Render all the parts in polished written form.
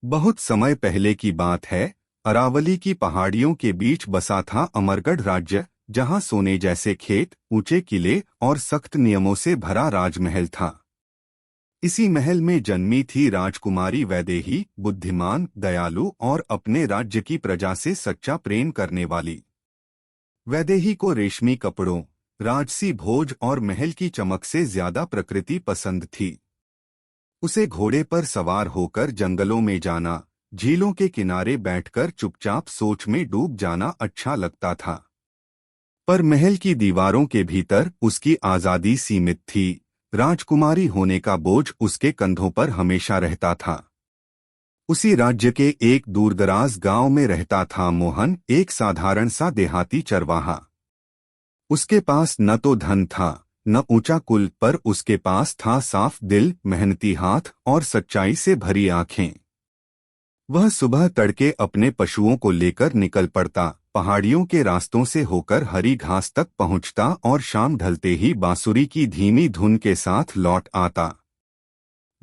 बहुत समय पहले की बात है। अरावली की पहाड़ियों के बीच बसा था अमरगढ़ राज्य, जहां सोने जैसे खेत, ऊंचे किले और सख्त नियमों से भरा राजमहल था। इसी महल में जन्मी थी राजकुमारी वैदेही, बुद्धिमान, दयालु और अपने राज्य की प्रजा से सच्चा प्रेम करने वाली। वैदेही को रेशमी कपड़ों, राजसी भोज और महल की चमक से ज्यादा प्रकृति पसंद थी। उसे घोड़े पर सवार होकर जंगलों में जाना, झीलों के किनारे बैठकर चुपचाप सोच में डूब जाना अच्छा लगता था। पर महल की दीवारों के भीतर उसकी आजादी सीमित थी। राजकुमारी होने का बोझ उसके कंधों पर हमेशा रहता था। उसी राज्य के एक दूरदराज गांव में रहता था मोहन, एक साधारण सा देहाती चरवाहा। उसके पास न तो धन था, न ऊंचा कुल, पर उसके पास था साफ दिल, मेहनती हाथ और सच्चाई से भरी आंखें। वह सुबह तड़के अपने पशुओं को लेकर निकल पड़ता, पहाड़ियों के रास्तों से होकर हरी घास तक पहुंचता और शाम ढलते ही बांसुरी की धीमी धुन के साथ लौट आता।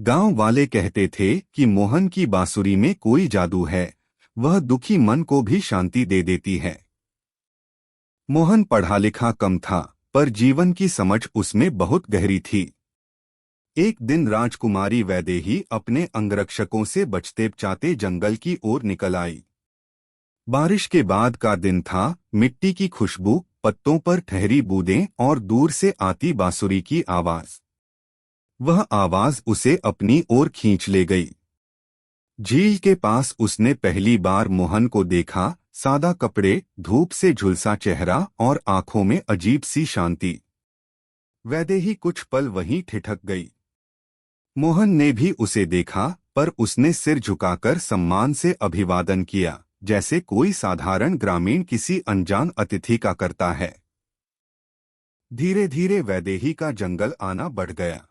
गांव वाले कहते थे कि मोहन की बांसुरी में कोई जादू है, वह दुखी मन को भी शांति दे देती है। मोहन पढ़ा लिखा कम था, पर जीवन की समझ उसमें बहुत गहरी थी। एक दिन राजकुमारी वैदेही अपने अंगरक्षकों से बचते बचाते जंगल की ओर निकल आई। बारिश के बाद का दिन था, मिट्टी की खुशबू, पत्तों पर ठहरी बूंदें और दूर से आती बांसुरी की आवाज। वह आवाज उसे अपनी ओर खींच ले गई। झील के पास उसने पहली बार मोहन को देखा, सादा कपड़े, धूप से झुलसा चेहरा और आंखों में अजीब सी शांति। वैदेही कुछ पल वहीं ठिठक गई। मोहन ने भी उसे देखा, पर उसने सिर झुकाकर सम्मान से अभिवादन किया, जैसे कोई साधारण ग्रामीण किसी अनजान अतिथि का करता है। धीरे धीरे वैदेही का जंगल आना बढ़ गया।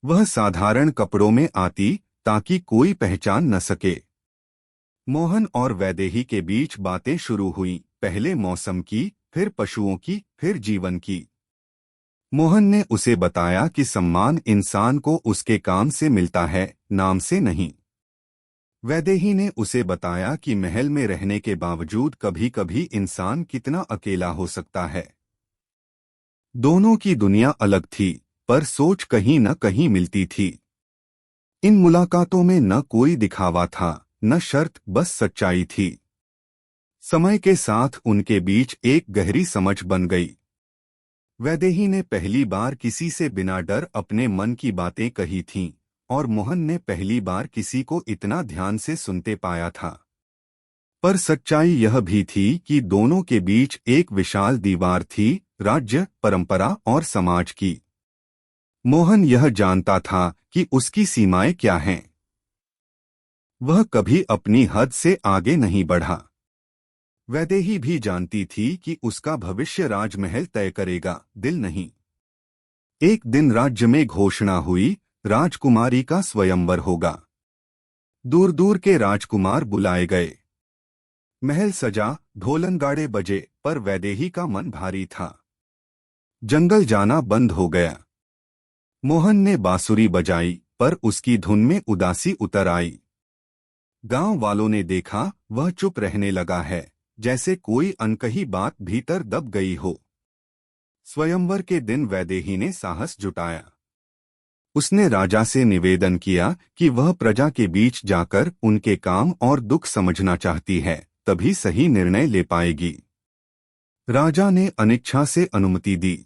वह साधारण कपड़ों में आती, ताकि कोई पहचान न सके। मोहन और वैदेही के बीच बातें शुरू हुईं, पहले मौसम की, फिर पशुओं की, फिर जीवन की। मोहन ने उसे बताया कि सम्मान इंसान को उसके काम से मिलता है, नाम से नहीं। वैदेही ने उसे बताया कि महल में रहने के बावजूद कभी कभी इंसान कितना अकेला हो सकता है। दोनों की दुनिया अलग थी, पर सोच कहीं न कहीं मिलती थी। इन मुलाकातों में न कोई दिखावा था, न शर्त, बस सच्चाई थी। समय के साथ उनके बीच एक गहरी समझ बन गई। वैदेही ने पहली बार किसी से बिना डर अपने मन की बातें कही थीं, और मोहन ने पहली बार किसी को इतना ध्यान से सुनते पाया था। पर सच्चाई यह भी थी कि दोनों के बीच एक विशाल दीवार थी, राज्य, परंपरा और समाज की। मोहन यह जानता था कि उसकी सीमाएं क्या हैं। वह कभी अपनी हद से आगे नहीं बढ़ा। वैदेही भी जानती थी कि उसका भविष्य राजमहल तय करेगा, दिल नहीं। एक दिन राज्य में घोषणा हुई, राजकुमारी का स्वयंवर होगा। दूर दूर के राजकुमार बुलाए गए। महल सजा, ढोलनगाड़े बजे, पर वैदेही का मन भारी था। जंगल जाना बंद हो गया। मोहन ने बांसुरी बजाई, पर उसकी धुन में उदासी उतर आई। गांव वालों ने देखा, वह चुप रहने लगा है, जैसे कोई अनकही बात भीतर दब गई हो। स्वयंवर के दिन वैदेही ने साहस जुटाया। उसने राजा से निवेदन किया कि वह प्रजा के बीच जाकर उनके काम और दुख समझना चाहती है, तभी सही निर्णय ले पाएगी। राजा ने अनिच्छा से अनुमति दी।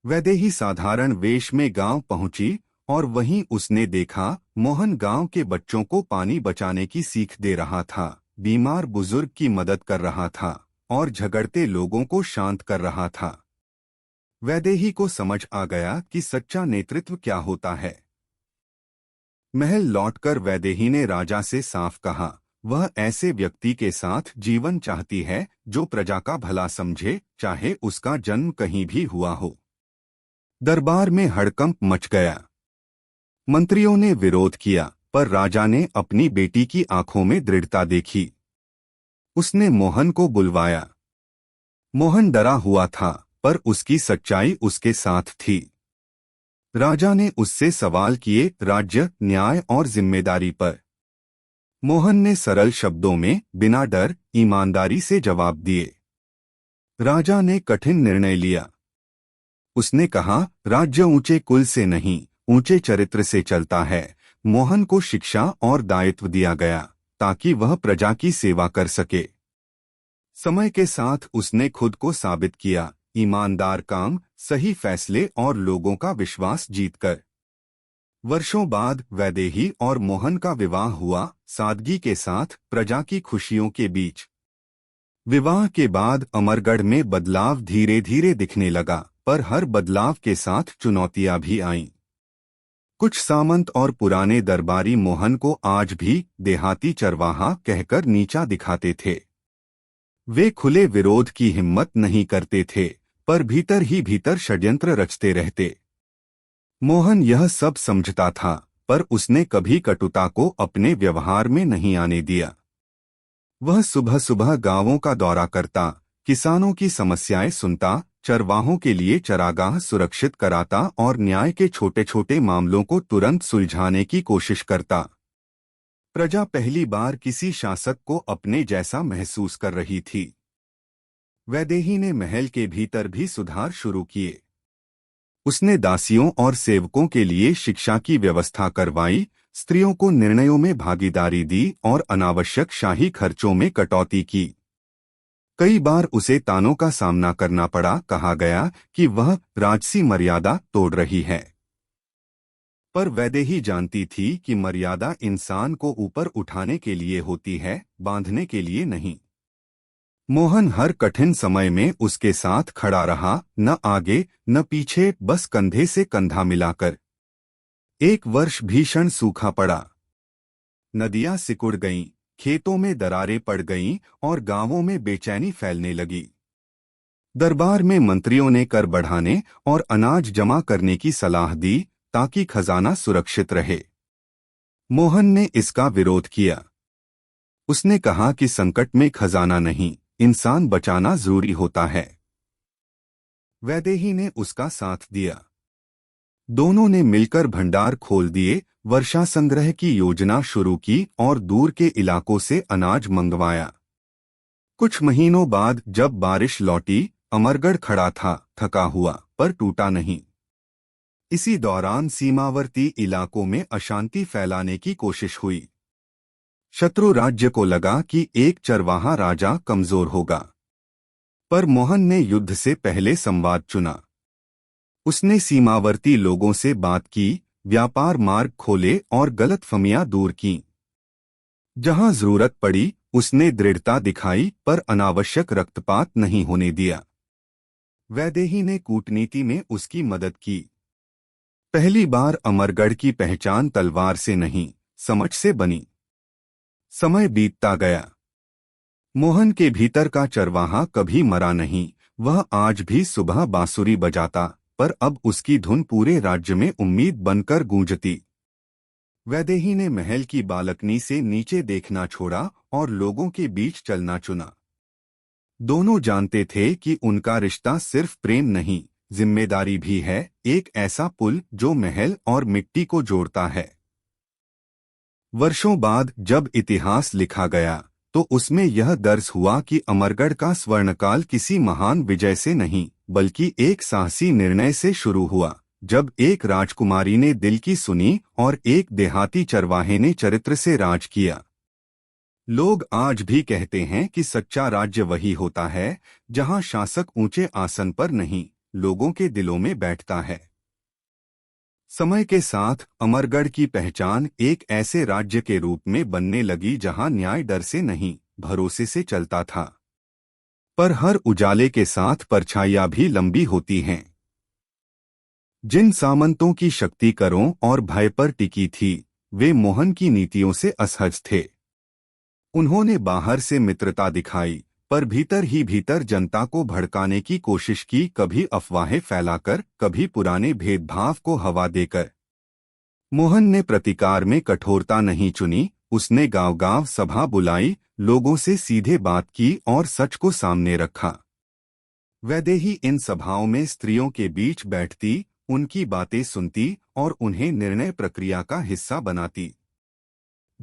वैदेही साधारण वेश में गांव पहुंची, और वहीं उसने देखा, मोहन गांव के बच्चों को पानी बचाने की सीख दे रहा था, बीमार बुजुर्ग की मदद कर रहा था और झगड़ते लोगों को शांत कर रहा था। वैदेही को समझ आ गया कि सच्चा नेतृत्व क्या होता है। महल लौटकर वैदेही ने राजा से साफ कहा, वह ऐसे व्यक्ति के साथ जीवन चाहती है जो प्रजा का भला समझे, चाहे उसका जन्म कहीं भी हुआ हो। दरबार में हड़कंप मच गया। मंत्रियों ने विरोध किया, पर राजा ने अपनी बेटी की आंखों में दृढ़ता देखी। उसने मोहन को बुलवाया। मोहन डरा हुआ था, पर उसकी सच्चाई उसके साथ थी। राजा ने उससे सवाल किए, राज्य, न्याय और जिम्मेदारी पर। मोहन ने सरल शब्दों में बिना डर ईमानदारी से जवाब दिए। राजा ने कठिन निर्णय लिया। उसने कहा, राज्य ऊंचे कुल से नहीं, ऊंचे चरित्र से चलता है। मोहन को शिक्षा और दायित्व दिया गया ताकि वह प्रजा की सेवा कर सके। समय के साथ उसने खुद को साबित किया, ईमानदार काम, सही फैसले और लोगों का विश्वास जीतकर। वर्षों बाद वैदेही और मोहन का विवाह हुआ, सादगी के साथ, प्रजा की खुशियों के बीच। विवाह के बाद अमरगढ़ में बदलाव धीरे धीरे दिखने लगा, पर हर बदलाव के साथ चुनौतियां भी आईं। कुछ सामंत और पुराने दरबारी मोहन को आज भी देहाती चरवाहा कहकर नीचा दिखाते थे। वे खुले विरोध की हिम्मत नहीं करते थे, पर भीतर ही भीतर षड्यंत्र रचते रहते। मोहन यह सब समझता था, पर उसने कभी कटुता को अपने व्यवहार में नहीं आने दिया। वह सुबह सुबह गांवों का दौरा करता, किसानों की समस्याएं सुनता, चरवाहों के लिए चरागाह सुरक्षित कराता और न्याय के छोटे छोटे मामलों को तुरंत सुलझाने की कोशिश करता। प्रजा पहली बार किसी शासक को अपने जैसा महसूस कर रही थी। वैदेही ने महल के भीतर भी सुधार शुरू किए। उसने दासियों और सेवकों के लिए शिक्षा की व्यवस्था करवाई, स्त्रियों को निर्णयों में भागीदारी दी और अनावश्यक शाही खर्चों में कटौती की। कई बार उसे तानों का सामना करना पड़ा, कहा गया कि वह राजसी मर्यादा तोड़ रही है। पर वैदेही जानती थी कि मर्यादा इंसान को ऊपर उठाने के लिए होती है, बांधने के लिए नहीं। मोहन हर कठिन समय में उसके साथ खड़ा रहा, न आगे न पीछे, बस कंधे से कंधा मिलाकर। एक वर्ष भीषण सूखा पड़ा। नदियां सिकुड़ गईं, खेतों में दरारें पड़ गईं और गांवों में बेचैनी फैलने लगी। दरबार में मंत्रियों ने कर बढ़ाने और अनाज जमा करने की सलाह दी ताकि खजाना सुरक्षित रहे। मोहन ने इसका विरोध किया। उसने कहा कि संकट में खजाना नहीं, इंसान बचाना जरूरी होता है। वैदेही ने उसका साथ दिया। दोनों ने मिलकर भंडार खोल दिए, वर्षा संग्रह की योजना शुरू की और दूर के इलाकों से अनाज मंगवाया। कुछ महीनों बाद जब बारिश लौटी, अमरगढ़ खड़ा था, थका हुआ पर टूटा नहीं। इसी दौरान सीमावर्ती इलाकों में अशांति फैलाने की कोशिश हुई। शत्रु राज्य को लगा कि एक चरवाहा राजा कमजोर होगा, पर मोहन ने युद्ध से पहले संवाद चुना। उसने सीमावर्ती लोगों से बात की, व्यापार मार्ग खोले और गलतफहमियां दूर की। जहां जरूरत पड़ी उसने दृढ़ता दिखाई, पर अनावश्यक रक्तपात नहीं होने दिया। वैदेही ने कूटनीति में उसकी मदद की। पहली बार अमरगढ़ की पहचान तलवार से नहीं, समझ से बनी। समय बीतता गया। मोहन के भीतर का चरवाहा कभी मरा नहीं। वह आज भी सुबह बांसुरी बजाता, पर अब उसकी धुन पूरे राज्य में उम्मीद बनकर गूंजती। वैदेही ने महल की बालकनी से नीचे देखना छोड़ा और लोगों के बीच चलना चुना। दोनों जानते थे कि उनका रिश्ता सिर्फ प्रेम नहीं, जिम्मेदारी भी है, एक ऐसा पुल जो महल और मिट्टी को जोड़ता है। वर्षों बाद जब इतिहास लिखा गया, तो उसमें यह दर्ज हुआ कि अमरगढ़ का स्वर्णकाल किसी महान विजय से नहीं, बल्कि एक साहसी निर्णय से शुरू हुआ, जब एक राजकुमारी ने दिल की सुनी और एक देहाती चरवाहे ने चरित्र से राज किया। लोग आज भी कहते हैं कि सच्चा राज्य वही होता है जहां शासक ऊंचे आसन पर नहीं, लोगों के दिलों में बैठता है। समय के साथ अमरगढ़ की पहचान एक ऐसे राज्य के रूप में बनने लगी जहां न्याय डर से नहीं, भरोसे से चलता था। पर हर उजाले के साथ परछाइयां भी लंबी होती हैं। जिन सामंतों की शक्ति करों और भय पर टिकी थी, वे मोहन की नीतियों से असहज थे। उन्होंने बाहर से मित्रता दिखाई, पर भीतर ही भीतर जनता को भड़काने की कोशिश की, कभी अफवाहें फैलाकर, कभी पुराने भेदभाव को हवा देकर। मोहन ने प्रतिकार में कठोरता नहीं चुनी। उसने गांव-गांव सभा बुलाई, लोगों से सीधे बात की और सच को सामने रखा। वैदेही इन सभाओं में स्त्रियों के बीच बैठती, उनकी बातें सुनती और उन्हें निर्णय प्रक्रिया का हिस्सा बनाती।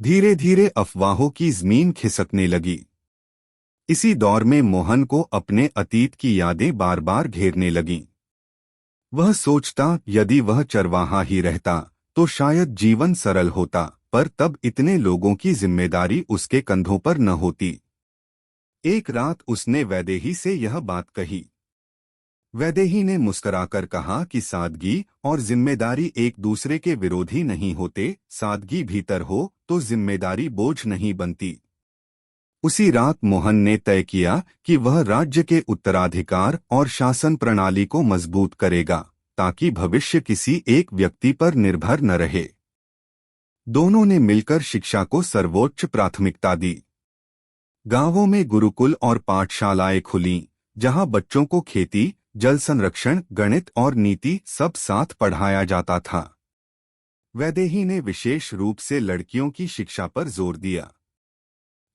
धीरे धीरे अफवाहों की जमीन खिसकने लगी। इसी दौर में मोहन को अपने अतीत की यादें बार बार घेरने लगीं। वह सोचता, यदि वह चरवाहा ही रहता तो शायद जीवन सरल होता, पर तब इतने लोगों की जिम्मेदारी उसके कंधों पर न होती। एक रात उसने वैदेही से यह बात कही। वैदेही ने मुस्कुराकर कहा कि सादगी और जिम्मेदारी एक दूसरे के विरोधी नहीं होते, सादगी भीतर हो तो जिम्मेदारी बोझ नहीं बनती। उसी रात मोहन ने तय किया कि वह राज्य के उत्तराधिकार और शासन प्रणाली को मजबूत करेगा, ताकि भविष्य किसी एक व्यक्ति पर निर्भर न रहे। दोनों ने मिलकर शिक्षा को सर्वोच्च प्राथमिकता दी। गांवों में गुरुकुल और पाठशालाएं खुलीं, जहां बच्चों को खेती, जल संरक्षण, गणित और नीति सब साथ पढ़ाया जाता था। वैदेही ने विशेष रूप से लड़कियों की शिक्षा पर जोर दिया।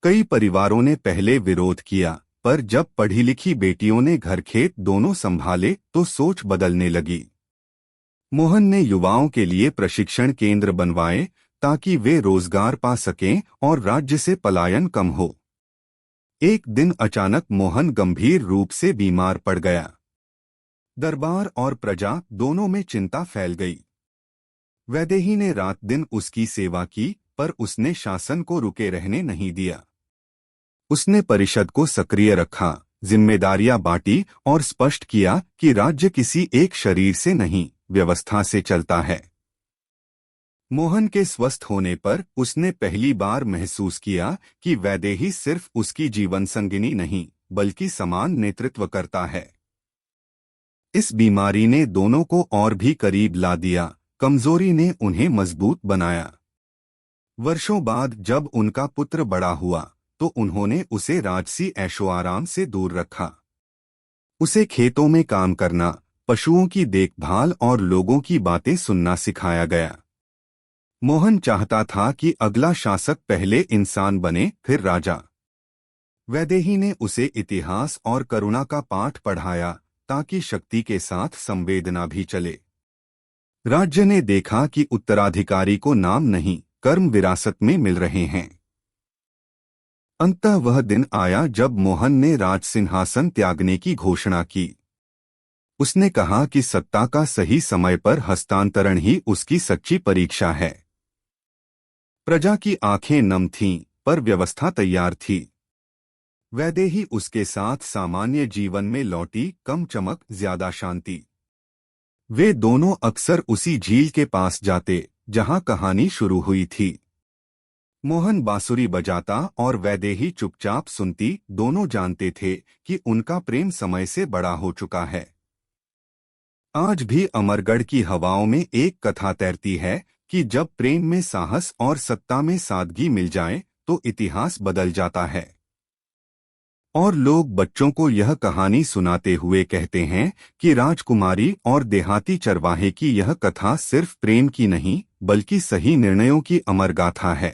कई परिवारों ने पहले विरोध किया, पर जब पढ़ी लिखी बेटियों ने घर खेत दोनों संभाले तो सोच बदलने लगी। मोहन ने युवाओं के लिए प्रशिक्षण केंद्र बनवाए, ताकि वे रोजगार पा सकें और राज्य से पलायन कम हो। एक दिन अचानक मोहन गंभीर रूप से बीमार पड़ गया। दरबार और प्रजा दोनों में चिंता फैल गई। वैदेही ने रात दिन उसकी सेवा की, पर उसने शासन को रुके रहने नहीं दिया। उसने परिषद को सक्रिय रखा, जिम्मेदारियां बांटी और स्पष्ट किया कि राज्य किसी एक शरीर से नहीं, व्यवस्था से चलता है। मोहन के स्वस्थ होने पर उसने पहली बार महसूस किया कि वैदेही सिर्फ उसकी जीवन संगिनी नहीं, बल्कि समान नेतृत्व करता है। इस बीमारी ने दोनों को और भी करीब ला दिया, कमजोरी ने उन्हें मजबूत बनाया। वर्षों बाद जब उनका पुत्र बड़ा हुआ, तो उन्होंने उसे राजसी ऐशोआराम से दूर रखा। उसे खेतों में काम करना, पशुओं की देखभाल और लोगों की बातें सुनना सिखाया गया। मोहन चाहता था कि अगला शासक पहले इंसान बने, फिर राजा। वैदेही ने उसे इतिहास और करुणा का पाठ पढ़ाया, ताकि शक्ति के साथ संवेदना भी चले। राज्य ने देखा कि उत्तराधिकारी को नाम नहीं, कर्म विरासत में मिल रहे हैं। अंततः वह दिन आया जब मोहन ने राज सिंहासन त्यागने की घोषणा की। उसने कहा कि सत्ता का सही समय पर हस्तांतरण ही उसकी सच्ची परीक्षा है। प्रजा की आंखें नम थीं, पर व्यवस्था तैयार थी। वैदेही उसके साथ सामान्य जीवन में लौटी, कम चमक, ज्यादा शांति। वे दोनों अक्सर उसी झील के पास जाते जहां कहानी शुरू हुई थी। मोहन बांसुरी बजाता और वैदेही चुपचाप सुनती, दोनों जानते थे कि उनका प्रेम समय से बड़ा हो चुका है। आज भी अमरगढ़ की हवाओं में एक कथा तैरती है कि जब प्रेम में साहस और सत्ता में सादगी मिल जाए तो इतिहास बदल जाता है। और लोग बच्चों को यह कहानी सुनाते हुए कहते हैं कि राजकुमारी और देहाती चरवाहे की यह कथा सिर्फ प्रेम की नहीं, बल्कि सही निर्णयों की अमर गाथा है।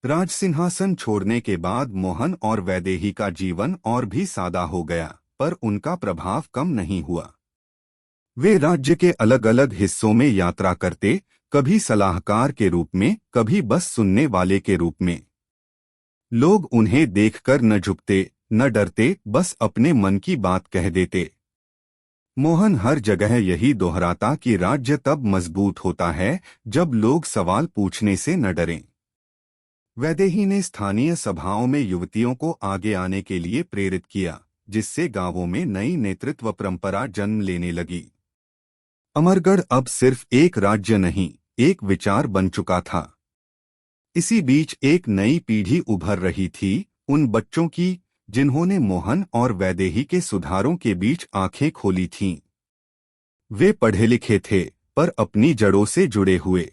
राजसिंहासन छोड़ने के बाद मोहन और वैदेही का जीवन और भी सादा हो गया, पर उनका प्रभाव कम नहीं हुआ। वे राज्य के अलग अलग हिस्सों में यात्रा करते, कभी सलाहकार के रूप में, कभी बस सुनने वाले के रूप में। लोग उन्हें देखकर न झुकते, न डरते, बस अपने मन की बात कह देते। मोहन हर जगह यही दोहराता कि राज्य तब मजबूत होता है जब लोग सवाल पूछने से न डरें। वैदेही ने स्थानीय सभाओं में युवतियों को आगे आने के लिए प्रेरित किया, जिससे गांवों में नई नेतृत्व परंपरा जन्म लेने लगी। अमरगढ़ अब सिर्फ एक राज्य नहीं, एक विचार बन चुका था। इसी बीच एक नई पीढ़ी उभर रही थी, उन बच्चों की जिन्होंने मोहन और वैदेही के सुधारों के बीच आंखें खोली थीं। वे पढ़े लिखे थे, पर अपनी जड़ों से जुड़े हुए।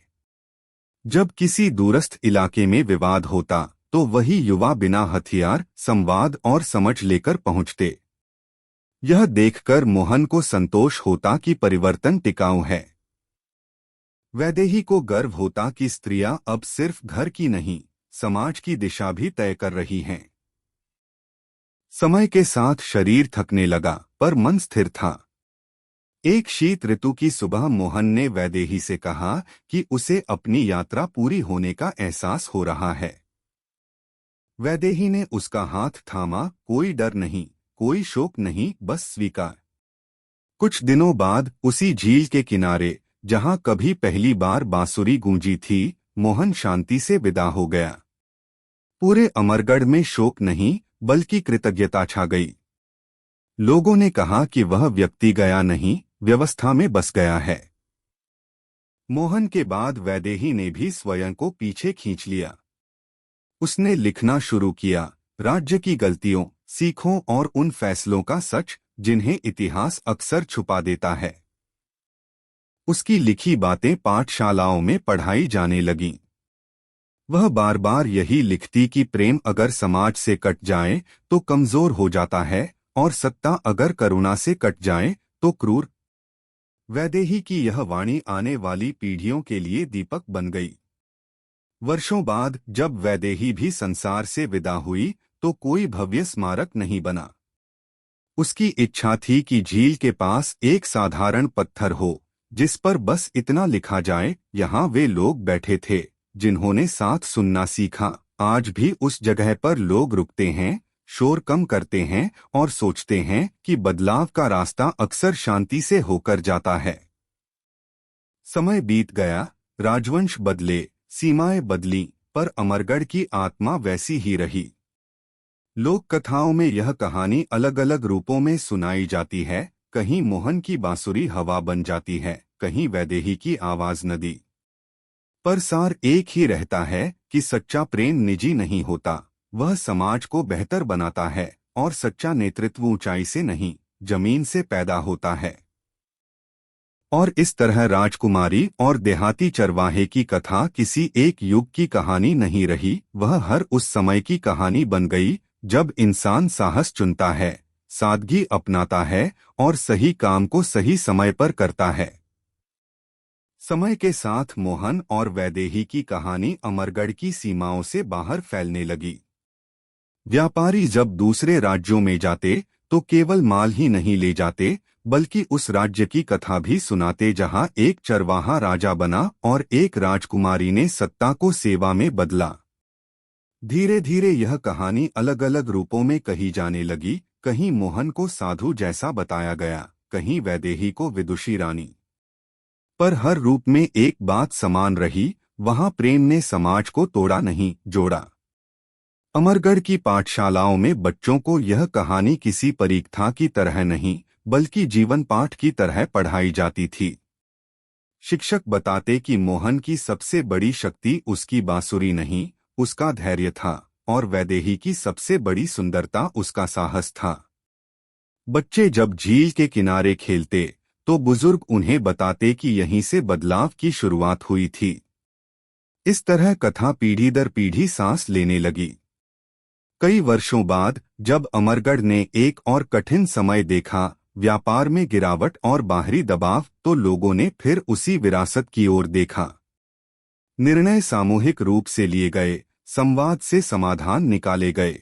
जब किसी दूरस्थ इलाके में विवाद होता, तो वही युवा बिना हथियार, संवाद और समझ लेकर पहुंचते। यह देखकर मोहन को संतोष होता कि परिवर्तन टिकाऊ है। वैदेही को गर्व होता कि स्त्रियां अब सिर्फ घर की नहीं, समाज की दिशा भी तय कर रही हैं। समय के साथ शरीर थकने लगा, पर मन स्थिर था। एक शीत ऋतु की सुबह मोहन ने वैदेही से कहा कि उसे अपनी यात्रा पूरी होने का एहसास हो रहा है। वैदेही ने उसका हाथ थामा। कोई डर नहीं, कोई शोक नहीं, बस स्वीकार। कुछ दिनों बाद उसी झील के किनारे, जहां कभी पहली बार बांसुरी गूंजी थी, मोहन शांति से विदा हो गया। पूरे अमरगढ़ में शोक नहीं, बल्कि कृतज्ञता छा गई। लोगों ने कहा कि वह व्यक्ति गया नहीं, व्यवस्था में बस गया है। मोहन के बाद वैदेही ने भी स्वयं को पीछे खींच लिया। उसने लिखना शुरू किया, राज्य की गलतियों, सीखों और उन फैसलों का सच जिन्हें इतिहास अक्सर छुपा देता है। उसकी लिखी बातें पाठशालाओं में पढ़ाई जाने लगीं। वह बार बार यही लिखती कि प्रेम अगर समाज से कट जाए तो कमजोर हो जाता है, और सत्ता अगर करुणा से कट जाए तो क्रूर। वैदेही की यह वाणी आने वाली पीढ़ियों के लिए दीपक बन गई। वर्षों बाद जब वैदेही भी संसार से विदा हुई तो कोई भव्य स्मारक नहीं बना। उसकी इच्छा थी कि झील के पास एक साधारण पत्थर हो, जिस पर बस इतना लिखा जाए, यहाँ वे लोग बैठे थे जिन्होंने साथ सुनना सीखा। आज भी उस जगह पर लोग रुकते हैं, शोर कम करते हैं और सोचते हैं कि बदलाव का रास्ता अक्सर शांति से होकर जाता है। समय बीत गया, राजवंश बदले, सीमाएं बदलीं, पर अमरगढ़ की आत्मा वैसी ही रही। लोक कथाओं में यह कहानी अलग अलग रूपों में सुनाई जाती है। कहीं मोहन की बांसुरी हवा बन जाती है, कहीं वैदेही की आवाज नदी। पर सार एक ही रहता है कि सच्चा प्रेम निजी नहीं होता, वह समाज को बेहतर बनाता है, और सच्चा नेतृत्व ऊंचाई से नहीं, जमीन से पैदा होता है। और इस तरह राजकुमारी और देहाती चरवाहे की कथा किसी एक युग की कहानी नहीं रही, वह हर उस समय की कहानी बन गई जब इंसान साहस चुनता है, सादगी अपनाता है और सही काम को सही समय पर करता है। समय के साथ मोहन और वैदेही की कहानी अमरगढ़ की सीमाओं से बाहर फैलने लगी। व्यापारी जब दूसरे राज्यों में जाते तो केवल माल ही नहीं ले जाते, बल्कि उस राज्य की कथा भी सुनाते जहां एक चरवाहा राजा बना और एक राजकुमारी ने सत्ता को सेवा में बदला। धीरे धीरे यह कहानी अलग अलग रूपों में कही जाने लगी। कहीं मोहन को साधु जैसा बताया गया, कहीं वैदेही को विदुषी रानी। पर हर रूप में एक बात समान रही, वहां प्रेम ने समाज को तोड़ा नहीं, जोड़ा। अमरगढ़ की पाठशालाओं में बच्चों को यह कहानी किसी परीक्षा की तरह नहीं, बल्कि जीवन पाठ की तरह पढ़ाई जाती थी। शिक्षक बताते कि मोहन की सबसे बड़ी शक्ति उसकी बांसुरी नहीं, उसका धैर्य था, और वैदेही की सबसे बड़ी सुंदरता उसका साहस था। बच्चे जब झील के किनारे खेलते तो बुजुर्ग उन्हें बताते कि यहीं से बदलाव की शुरुआत हुई थी। इस तरह कथा पीढ़ी दर पीढ़ी सांस लेने लगी। कई वर्षों बाद जब अमरगढ़ ने एक और कठिन समय देखा, व्यापार में गिरावट और बाहरी दबाव, तो लोगों ने फिर उसी विरासत की ओर देखा। निर्णय सामूहिक रूप से लिए गए, संवाद से समाधान निकाले गए।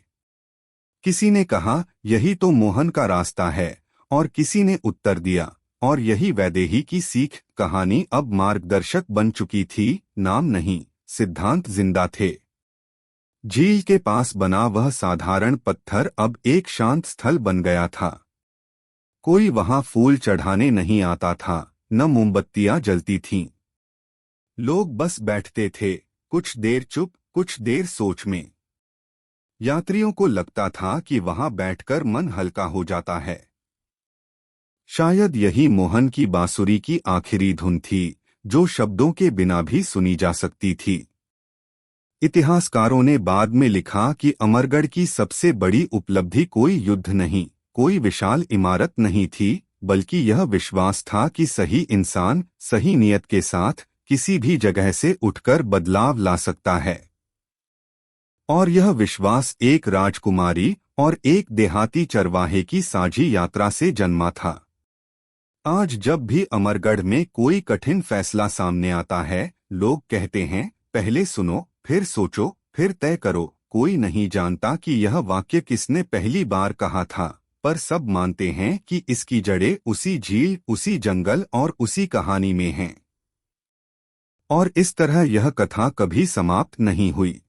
किसी ने कहा यही तो मोहन का रास्ता है, और किसी ने उत्तर दिया और यही वैदेही की सीख। कहानी अब मार्गदर्शक बन चुकी थी, नाम नहीं, सिद्धांत जिंदा थे। झील के पास बना वह साधारण पत्थर अब एक शांत स्थल बन गया था। कोई वहां फूल चढ़ाने नहीं आता था, न मोमबत्तियां जलती थीं। लोग बस बैठते थे, कुछ देर चुप, कुछ देर सोच में। यात्रियों को लगता था कि वहां बैठकर मन हल्का हो जाता है। शायद यही मोहन की बांसुरी की आखिरी धुन थी, जो शब्दों के बिना भी सुनी जा सकती थी। इतिहासकारों ने बाद में लिखा कि अमरगढ़ की सबसे बड़ी उपलब्धि कोई युद्ध नहीं, कोई विशाल इमारत नहीं थी, बल्कि यह विश्वास था कि सही इंसान सही नियत के साथ किसी भी जगह से उठकर बदलाव ला सकता है। और यह विश्वास एक राजकुमारी और एक देहाती चरवाहे की साझी यात्रा से जन्मा था। आज जब भी अमरगढ़ में कोई कठिन फैसला सामने आता है, लोग कहते हैं पहले सुनो, फिर सोचो, फिर तय करो। कोई नहीं जानता कि यह वाक्य किसने पहली बार कहा था, पर सब मानते हैं कि इसकी जड़ें उसी झील, उसी जंगल और उसी कहानी में हैं। और इस तरह यह कथा कभी समाप्त नहीं हुई।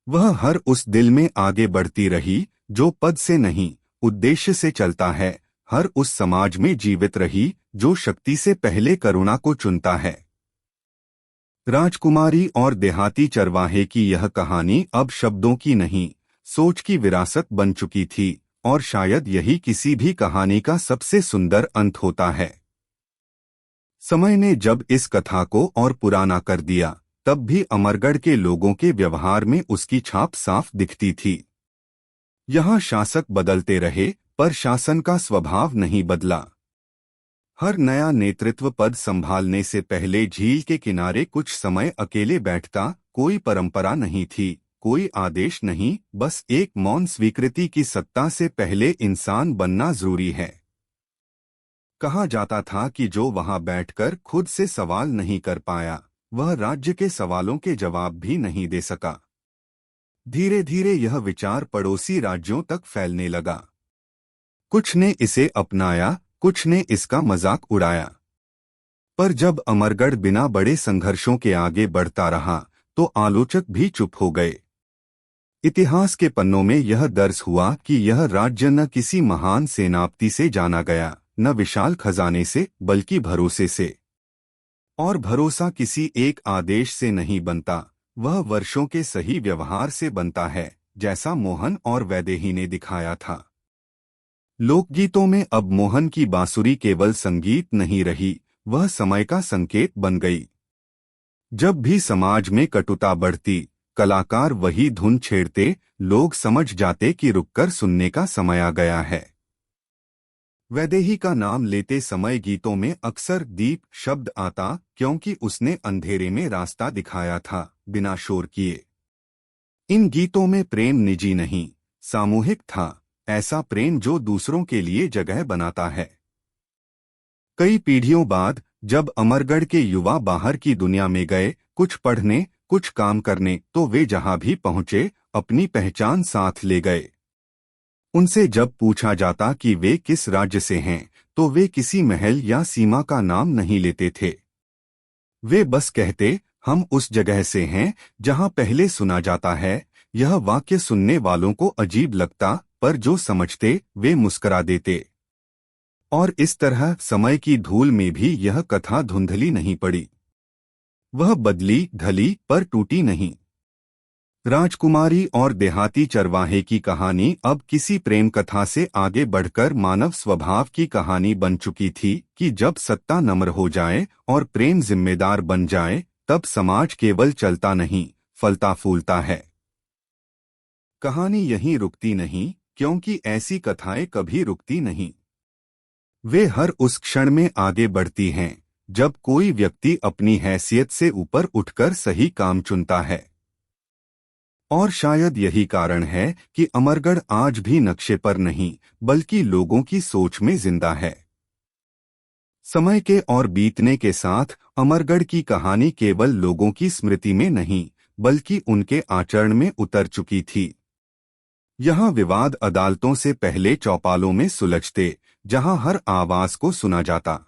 वह हर उस दिल में आगे बढ़ती रही जो पद से नहीं, उद्देश्य से चलता है, हर उस समाज में जीवित रही जो शक्ति से पहले करुणा को चुनता है। राजकुमारी और देहाती चरवाहे की यह कहानी अब शब्दों की नहीं, सोच की विरासत बन चुकी थी, और शायद यही किसी भी कहानी का सबसे सुंदर अंत होता है। समय ने जब इस कथा को और पुराना कर दिया, तब भी अमरगढ़ के लोगों के व्यवहार में उसकी छाप साफ दिखती थी। यहाँ शासक बदलते रहे, पर शासन का स्वभाव नहीं बदला। हर नया नेतृत्व पद संभालने से पहले झील के किनारे कुछ समय अकेले बैठता। कोई परंपरा नहीं थी, कोई आदेश नहीं, बस एक मौन स्वीकृति की सत्ता से पहले इंसान बनना जरूरी है। कहा जाता था कि जो वहां बैठकर खुद से सवाल नहीं कर पाया, वह राज्य के सवालों के जवाब भी नहीं दे सका। धीरे धीरे यह विचार पड़ोसी राज्यों तक फैलने लगा। कुछ ने इसे अपनाया, कुछ ने इसका मजाक उड़ाया। पर जब अमरगढ़ बिना बड़े संघर्षों के आगे बढ़ता रहा, तो आलोचक भी चुप हो गए। इतिहास के पन्नों में यह दर्ज हुआ कि यह राज्य न किसी महान सेनापति से जाना गया, न विशाल खजाने से, बल्कि भरोसे से। और भरोसा किसी एक आदेश से नहीं बनता, वह वर्षों के सही व्यवहार से बनता है, जैसा मोहन और वैदेही ने दिखाया था। लोकगीतों में अब मोहन की बांसुरी केवल संगीत नहीं रही, वह समय का संकेत बन गई। जब भी समाज में कटुता बढ़ती, कलाकार वही धुन छेड़ते, लोग समझ जाते कि रुककर सुनने का समय आ गया है। वैदेही का नाम लेते समय गीतों में अक्सर दीप शब्द आता, क्योंकि उसने अंधेरे में रास्ता दिखाया था, बिना शोर किए। इन गीतों में प्रेम निजी नहीं, सामूहिक था, ऐसा प्रेम जो दूसरों के लिए जगह बनाता है। कई पीढ़ियों बाद जब अमरगढ़ के युवा बाहर की दुनिया में गए, कुछ पढ़ने, कुछ काम करने, तो वे जहां भी पहुंचे अपनी पहचान साथ ले गए। उनसे जब पूछा जाता कि वे किस राज्य से हैं, तो वे किसी महल या सीमा का नाम नहीं लेते थे। वे बस कहते, हम उस जगह से हैं जहां पहले सुना जाता है। यह वाक्य सुनने वालों को अजीब लगता, पर जो समझते वे मुस्करा देते। और इस तरह समय की धूल में भी यह कथा धुंधली नहीं पड़ी। वह बदली, ढली, पर टूटी नहीं। राजकुमारी और देहाती चरवाहे की कहानी अब किसी प्रेम कथा से आगे बढ़कर मानव स्वभाव की कहानी बन चुकी थी कि जब सत्ता नम्र हो जाए और प्रेम जिम्मेदार बन जाए, तब समाज केवल चलता नहीं, फलता फूलता है। कहानी यहीं रुकती नहीं, क्योंकि ऐसी कथाएं कभी रुकती नहीं। वे हर उस क्षण में आगे बढ़ती हैं जब कोई व्यक्ति अपनी हैसियत से ऊपर उठकर सही काम चुनता है। और शायद यही कारण है कि अमरगढ़ आज भी नक्शे पर नहीं, बल्कि लोगों की सोच में जिंदा है। समय के और बीतने के साथ अमरगढ़ की कहानी केवल लोगों की स्मृति में नहीं, बल्कि उनके आचरण में उतर चुकी थी। यहाँ विवाद अदालतों से पहले चौपालों में सुलझते, जहाँ हर आवाज को सुना जाता।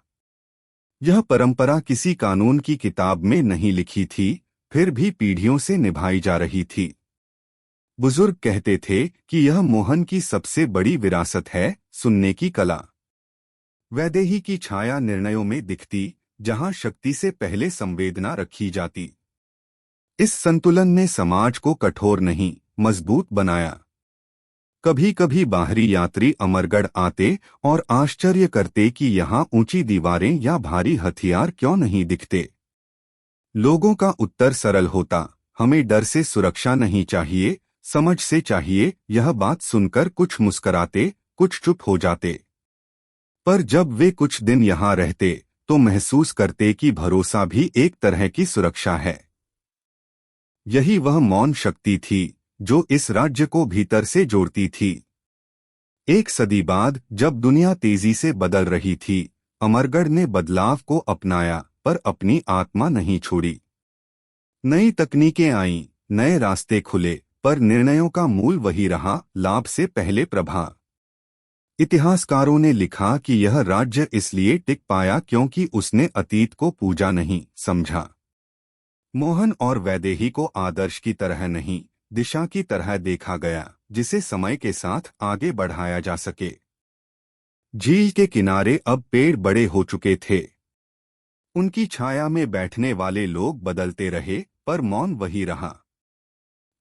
यह परंपरा किसी कानून की किताब में नहीं लिखी थी, फिर भी पीढ़ियों से निभाई जा रही थी। बुजुर्ग कहते थे कि यह मोहन की सबसे बड़ी विरासत है, सुनने की कला। वैदेही की छाया निर्णयों में दिखती, जहाँ शक्ति से पहले संवेदना रखी जाती। इस संतुलन ने समाज को कठोर नहीं, मजबूत बनाया। कभी कभी बाहरी यात्री अमरगढ़ आते और आश्चर्य करते कि यहाँ ऊंची दीवारें या भारी हथियार क्यों नहीं दिखते। लोगों का उत्तर सरल होता, हमें डर से सुरक्षा नहीं चाहिए, समझ से चाहिए। यह बात सुनकर कुछ मुस्कराते, कुछ चुप हो जाते। पर जब वे कुछ दिन यहाँ रहते, तो महसूस करते कि भरोसा भी एक तरह की सुरक्षा है। यही वह मौन शक्ति थी जो इस राज्य को भीतर से जोड़ती थी। एक सदी बाद जब दुनिया तेजी से बदल रही थी, अमरगढ़ ने बदलाव को अपनाया, पर अपनी आत्मा नहीं छोड़ी। नई तकनीकें आईं, नए रास्ते खुले, पर निर्णयों का मूल वही रहा, लाभ से पहले प्रभा। इतिहासकारों ने लिखा कि यह राज्य इसलिए टिक पाया क्योंकि उसने अतीत को पूजा नहीं समझा। मोहन और वैदेही को आदर्श की तरह नहीं, दिशा की तरह देखा गया, जिसे समय के साथ आगे बढ़ाया जा सके। झील के किनारे अब पेड़ बड़े हो चुके थे। उनकी छाया में बैठने वाले लोग बदलते रहे, पर मौन वही रहा।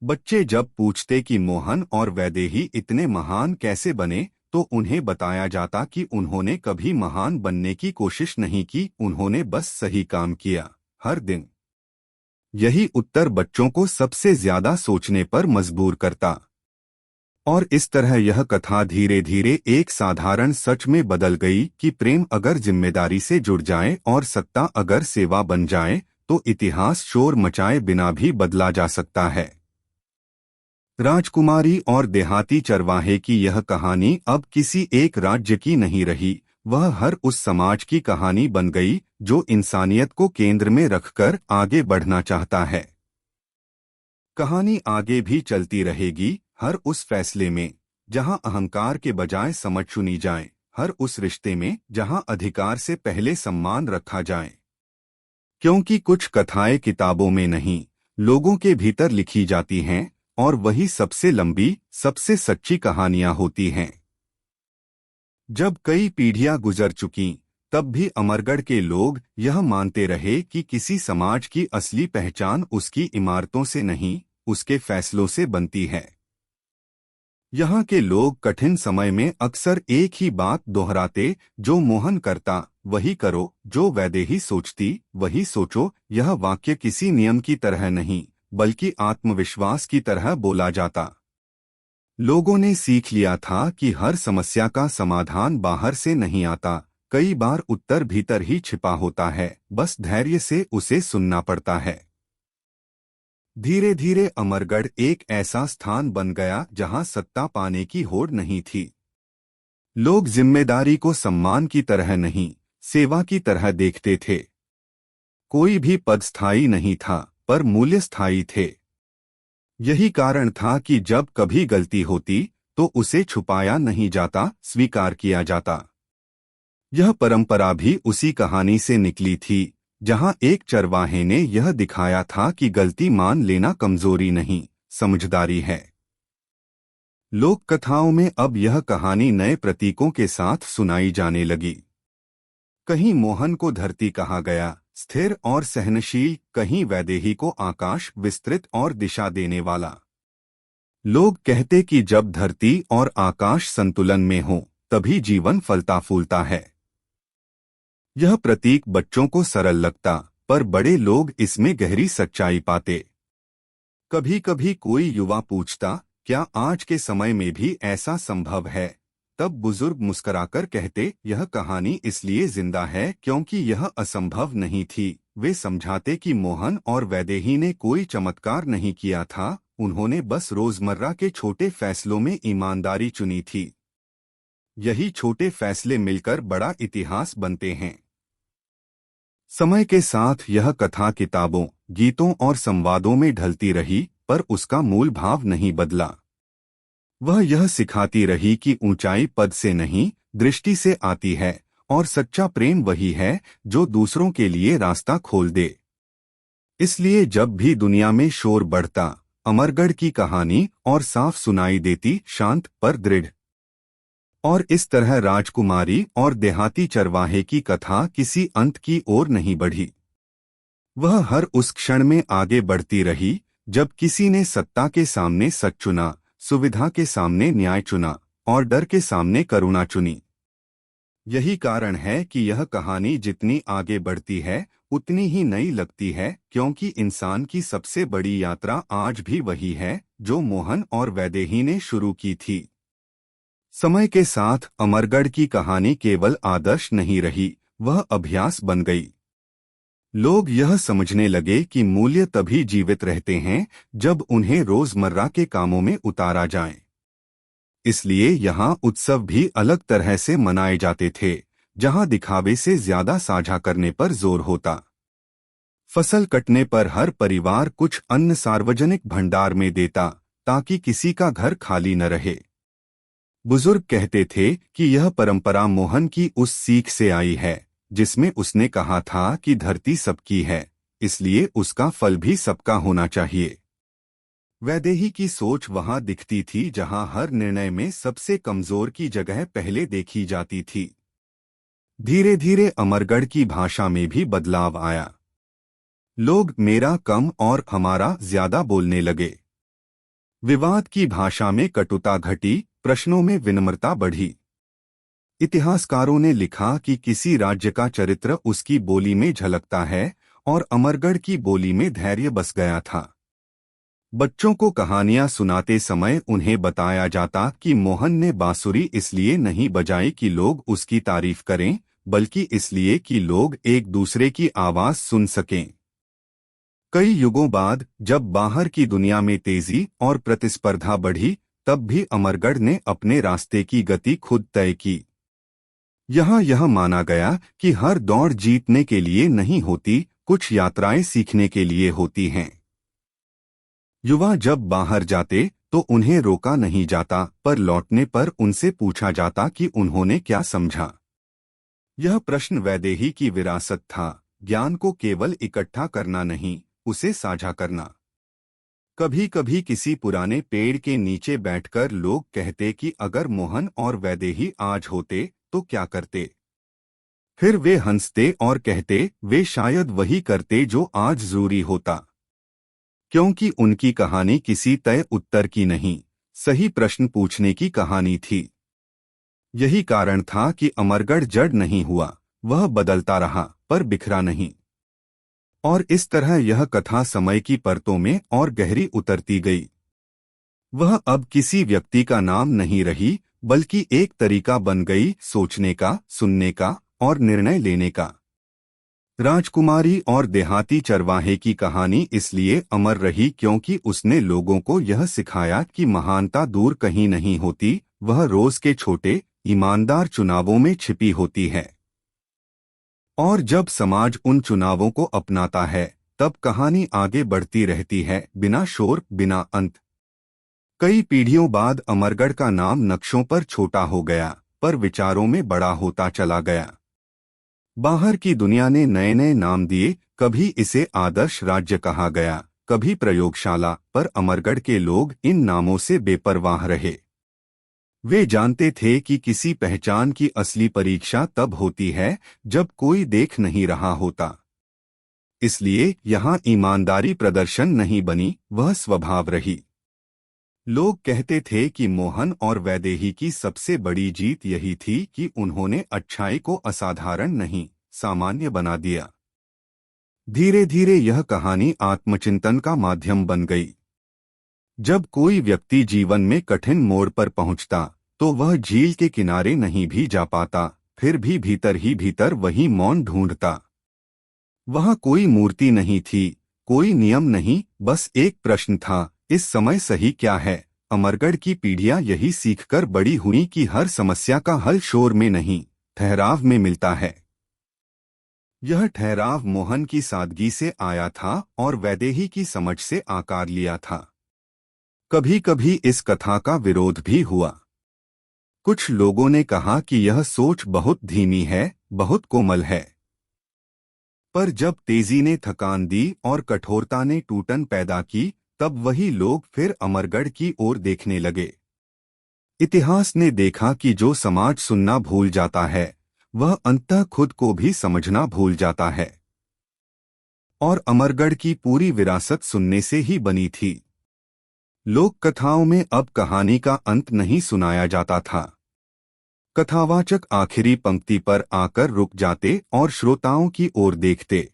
बच्चे जब पूछते कि मोहन और वैदेही इतने महान कैसे बने, तो उन्हें बताया जाता कि उन्होंने कभी महान बनने की कोशिश नहीं की, उन्होंने बस सही काम किया, हर दिन। यही उत्तर बच्चों को सबसे ज्यादा सोचने पर मजबूर करता। और इस तरह यह कथा धीरे धीरे एक साधारण सच में बदल गई कि प्रेम अगर जिम्मेदारी से जुड़ जाए और सत्ता अगर सेवा बन जाए, तो इतिहास शोर मचाए बिना भी बदला जा सकता है। राजकुमारी और देहाती चरवाहे की यह कहानी अब किसी एक राज्य की नहीं रही, वह हर उस समाज की कहानी बन गई जो इंसानियत को केंद्र में रखकर आगे बढ़ना चाहता है। कहानी आगे भी चलती रहेगी, हर उस फैसले में जहां अहंकार के बजाय समझ चुनी जाए, हर उस रिश्ते में जहां अधिकार से पहले सम्मान रखा जाए। क्योंकि कुछ कथाएं किताबों में नहीं, लोगों के भीतर लिखी जाती हैं, और वही सबसे लंबी, सबसे सच्ची कहानियां होती हैं। जब कई पीढ़ियां गुजर चुकीं, तब भी अमरगढ़ के लोग यह मानते रहे कि किसी समाज की असली पहचान उसकी इमारतों से नहीं, उसके फैसलों से बनती है। यहाँ के लोग कठिन समय में अक्सर एक ही बात दोहराते, जो मोहन करता वही करो, जो वैदेही सोचती वही सोचो। यह वाक्य किसी नियम की तरह नहीं, बल्कि आत्मविश्वास की तरह बोला जाता। लोगों ने सीख लिया था कि हर समस्या का समाधान बाहर से नहीं आता, कई बार उत्तर भीतर ही छिपा होता है, बस धैर्य से उसे सुनना पड़ता है। धीरे धीरे अमरगढ़ एक ऐसा स्थान बन गया जहां सत्ता पाने की होड़ नहीं थी। लोग जिम्मेदारी को सम्मान की तरह नहीं, सेवा की तरह देखते थे। कोई भी पद स्थायी नहीं था, पर मूल्य स्थायी थे। यही कारण था कि जब कभी गलती होती, तो उसे छुपाया नहीं जाता, स्वीकार किया जाता। यह परंपरा भी उसी कहानी से निकली थी, जहां एक चरवाहे ने यह दिखाया था कि गलती मान लेना कमजोरी नहीं, समझदारी है। लोक कथाओं में अब यह कहानी नए प्रतीकों के साथ सुनाई जाने लगी। कहीं मोहन को धरती कहा गया, स्थिर और सहनशील, कहीं वैदेही को आकाश, विस्तृत और दिशा देने वाला। लोग कहते कि जब धरती और आकाश संतुलन में हो, तभी जीवन फलता फूलता है। यह प्रतीक बच्चों को सरल लगता, पर बड़े लोग इसमें गहरी सच्चाई पाते। कभी कभी कोई युवा पूछता, क्या आज के समय में भी ऐसा संभव है? तब बुजुर्ग मुस्कुराकर कहते, यह कहानी इसलिए जिंदा है क्योंकि यह असंभव नहीं थी। वे समझाते कि मोहन और वैदेही ने कोई चमत्कार नहीं किया था, उन्होंने बस रोजमर्रा के छोटे फैसलों में ईमानदारी चुनी थी। यही छोटे फैसले मिलकर बड़ा इतिहास बनते हैं। समय के साथ यह कथा किताबों, गीतों और संवादों में ढलती रही, पर उसका मूल भाव नहीं बदला। वह यह सिखाती रही कि ऊंचाई पद से नहीं, दृष्टि से आती है, और सच्चा प्रेम वही है जो दूसरों के लिए रास्ता खोल दे। इसलिए जब भी दुनिया में शोर बढ़ता, अमरगढ़ की कहानी और साफ सुनाई देती, शांत पर दृढ़। और इस तरह राजकुमारी और देहाती चरवाहे की कथा किसी अंत की ओर नहीं बढ़ी। वह हर उस क्षण में आगे बढ़ती रही, जब किसी ने सत्ता के सामने सच चुना, सुविधा के सामने न्याय चुना, और डर के सामने करुणा चुनी। यही कारण है कि यह कहानी जितनी आगे बढ़ती है, उतनी ही नई लगती है, क्योंकि इंसान की सबसे बड़ी यात्रा आज भी वही है जो मोहन और वैदेही ने शुरू की थी। समय के साथ अमरगढ़ की कहानी केवल आदर्श नहीं रही, वह अभ्यास बन गई। लोग यह समझने लगे कि मूल्य तभी जीवित रहते हैं जब उन्हें रोजमर्रा के कामों में उतारा जाए। इसलिए यहाँ उत्सव भी अलग तरह से मनाए जाते थे, जहाँ दिखावे से ज्यादा साझा करने पर जोर होता। फसल कटने पर हर परिवार कुछ अन्न सार्वजनिक भंडार में देता, ताकि किसी का घर खाली न रहे। बुजुर्ग कहते थे कि यह परंपरा मोहन की उस सीख से आई है जिसमें उसने कहा था कि धरती सबकी है, इसलिए उसका फल भी सबका होना चाहिए। वैदेही की सोच वहां दिखती थी जहां हर निर्णय में सबसे कमजोर की जगह पहले देखी जाती थी। धीरे धीरे अमरगढ़ की भाषा में भी बदलाव आया। लोग मेरा कम और हमारा ज्यादा बोलने लगे। विवाद की भाषा में कटुता घटी, प्रश्नों में विनम्रता बढ़ी। इतिहासकारों ने लिखा कि किसी राज्य का चरित्र उसकी बोली में झलकता है, और अमरगढ़ की बोली में धैर्य बस गया था। बच्चों को कहानियां सुनाते समय उन्हें बताया जाता कि मोहन ने बांसुरी इसलिए नहीं बजाई कि लोग उसकी तारीफ करें, बल्कि इसलिए कि लोग एक दूसरे की आवाज सुन सकें। कई युगों बाद जब बाहर की दुनिया में तेजी और प्रतिस्पर्धा बढ़ी, तब भी अमरगढ़ ने अपने रास्ते की गति खुद तय की। यहाँ यह माना गया कि हर दौड़ जीतने के लिए नहीं होती, कुछ यात्राएं सीखने के लिए होती हैं। युवा जब बाहर जाते तो उन्हें रोका नहीं जाता, पर लौटने पर उनसे पूछा जाता कि उन्होंने क्या समझा। यह प्रश्न वैदेही की विरासत था, ज्ञान को केवल इकट्ठा करना नहीं, उसे साझा करना। कभी कभी किसी पुराने पेड़ के नीचे बैठकर लोग कहते कि अगर मोहन और वैदेही आज होते तो क्या करते। फिर वे हंसते और कहते वे शायद वही करते जो आज जरूरी होता, क्योंकि उनकी कहानी किसी तय उत्तर की नहीं, सही प्रश्न पूछने की कहानी थी। यही कारण था कि अमरगढ़ जड़ नहीं हुआ, वह बदलता रहा पर बिखरा नहीं। और इस तरह यह कथा समय की परतों में और गहरी उतरती गई। वह अब किसी व्यक्ति का नाम नहीं रही, बल्कि एक तरीका बन गई सोचने का, सुनने का और निर्णय लेने का। राजकुमारी और देहाती चरवाहे की कहानी इसलिए अमर रही क्योंकि उसने लोगों को यह सिखाया कि महानता दूर कहीं नहीं होती, वह रोज के छोटे ईमानदार चुनावों में छिपी होती है। और जब समाज उन चुनावों को अपनाता है, तब कहानी आगे बढ़ती रहती है, बिना शोर, बिना अंत। कई पीढ़ियों बाद अमरगढ़ का नाम नक्शों पर छोटा हो गया, पर विचारों में बड़ा होता चला गया। बाहर की दुनिया ने नए नए नाम दिए, कभी इसे आदर्श राज्य कहा गया, कभी प्रयोगशाला, पर अमरगढ़ के लोग इन नामों से बेपरवाह रहे। वे जानते थे कि किसी पहचान की असली परीक्षा तब होती है जब कोई देख नहीं रहा होता। इसलिए यहाँ ईमानदारी प्रदर्शन नहीं बनी, वह स्वभाव रही। लोग कहते थे कि मोहन और वैदेही की सबसे बड़ी जीत यही थी कि उन्होंने अच्छाई को असाधारण नहीं, सामान्य बना दिया। धीरे धीरे यह कहानी आत्मचिंतन का माध्यम बन गई। जब कोई व्यक्ति जीवन में कठिन मोड़ पर पहुंचता, तो वह झील के किनारे नहीं भी जा पाता, फिर भी भीतर ही भीतर वही मौन ढूंढता। वहां कोई मूर्ति नहीं थी, कोई नियम नहीं, बस एक प्रश्न था, इस समय सही क्या है। अमरगढ़ की पीढ़ियां यही सीखकर बड़ी हुई कि हर समस्या का हल शोर में नहीं, ठहराव में मिलता है। यह ठहराव मोहन की सादगी से आया था और वैदेही की समझ से आकार लिया था। कभी कभी इस कथा का विरोध भी हुआ। कुछ लोगों ने कहा कि यह सोच बहुत धीमी है, बहुत कोमल है। पर जब तेजी ने थकान दी और कठोरता ने टूटन पैदा की, तब वही लोग फिर अमरगढ़ की ओर देखने लगे। इतिहास ने देखा कि जो समाज सुनना भूल जाता है, वह अंततः खुद को भी समझना भूल जाता है। और अमरगढ़ की पूरी विरासत सुनने से ही बनी थी। लोक कथाओं में अब कहानी का अंत नहीं सुनाया जाता था। कथावाचक आखिरी पंक्ति पर आकर रुक जाते और श्रोताओं की ओर देखते।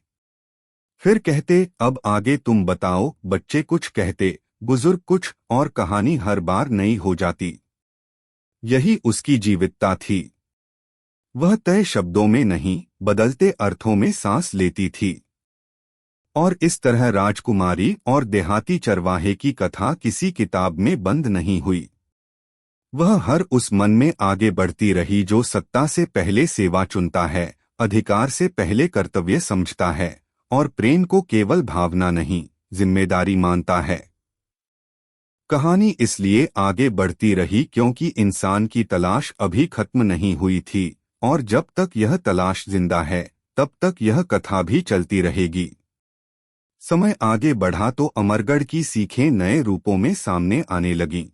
फिर कहते, अब आगे तुम बताओ। बच्चे कुछ कहते, बुजुर्ग कुछ, और कहानी हर बार नई हो जाती। यही उसकी जीवितता थी। वह तय शब्दों में नहीं, बदलते अर्थों में सांस लेती थी। और इस तरह राजकुमारी और देहाती चरवाहे की कथा किसी किताब में बंद नहीं हुई। वह हर उस मन में आगे बढ़ती रही जो सत्ता से पहले सेवा चुनता है, अधिकार से पहले कर्तव्य समझता है, और प्रेम को केवल भावना नहीं, जिम्मेदारी मानता है। कहानी इसलिए आगे बढ़ती रही क्योंकि इंसान की तलाश अभी खत्म नहीं हुई थी, और जब तक यह तलाश जिंदा है तब तक यह कथा भी चलती रहेगी। समय आगे बढ़ा तो अमरगढ़ की सीखें नए रूपों में सामने आने लगीं।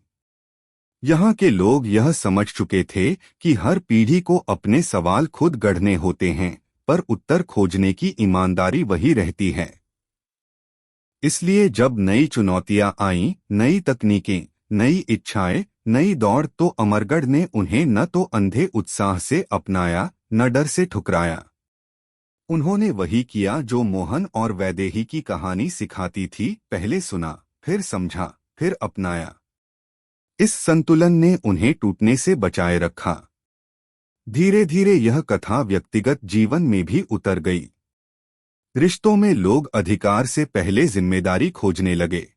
यहाँ के लोग यह समझ चुके थे कि हर पीढ़ी को अपने सवाल खुद गढ़ने होते हैं, पर उत्तर खोजने की ईमानदारी वही रहती है। इसलिए जब नई चुनौतियां आईं, नई तकनीकें, नई इच्छाएं, नई दौड़, तो अमरगढ़ ने उन्हें न तो अंधे उत्साह से अपनाया, न डर से ठुकराया। उन्होंने वही किया जो मोहन और वैदेही की कहानी सिखाती थी, पहले सुना, फिर समझा, फिर अपनाया। इस संतुलन ने उन्हें टूटने से बचाए रखा। धीरे धीरे यह कथा व्यक्तिगत जीवन में भी उतर गई। रिश्तों में लोग अधिकार से पहले जिम्मेदारी खोजने लगे।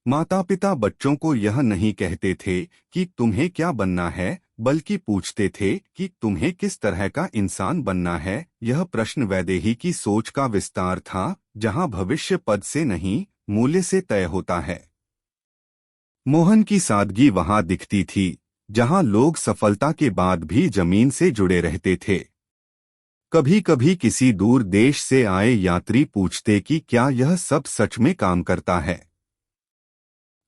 माता पिता बच्चों को यह नहीं कहते थे कि तुम्हें क्या बनना है, बल्कि पूछते थे कि तुम्हें किस तरह का इंसान बनना है। यह प्रश्न वैदेही की सोच का विस्तार था, जहां भविष्य पद से नहीं, मूल्य से तय होता है। मोहन की सादगी वहां दिखती थी, जहां लोग सफलता के बाद भी जमीन से जुड़े रहते थे। कभी कभी किसी दूर देश से आए यात्री पूछते कि क्या यह सब सच में काम करता है।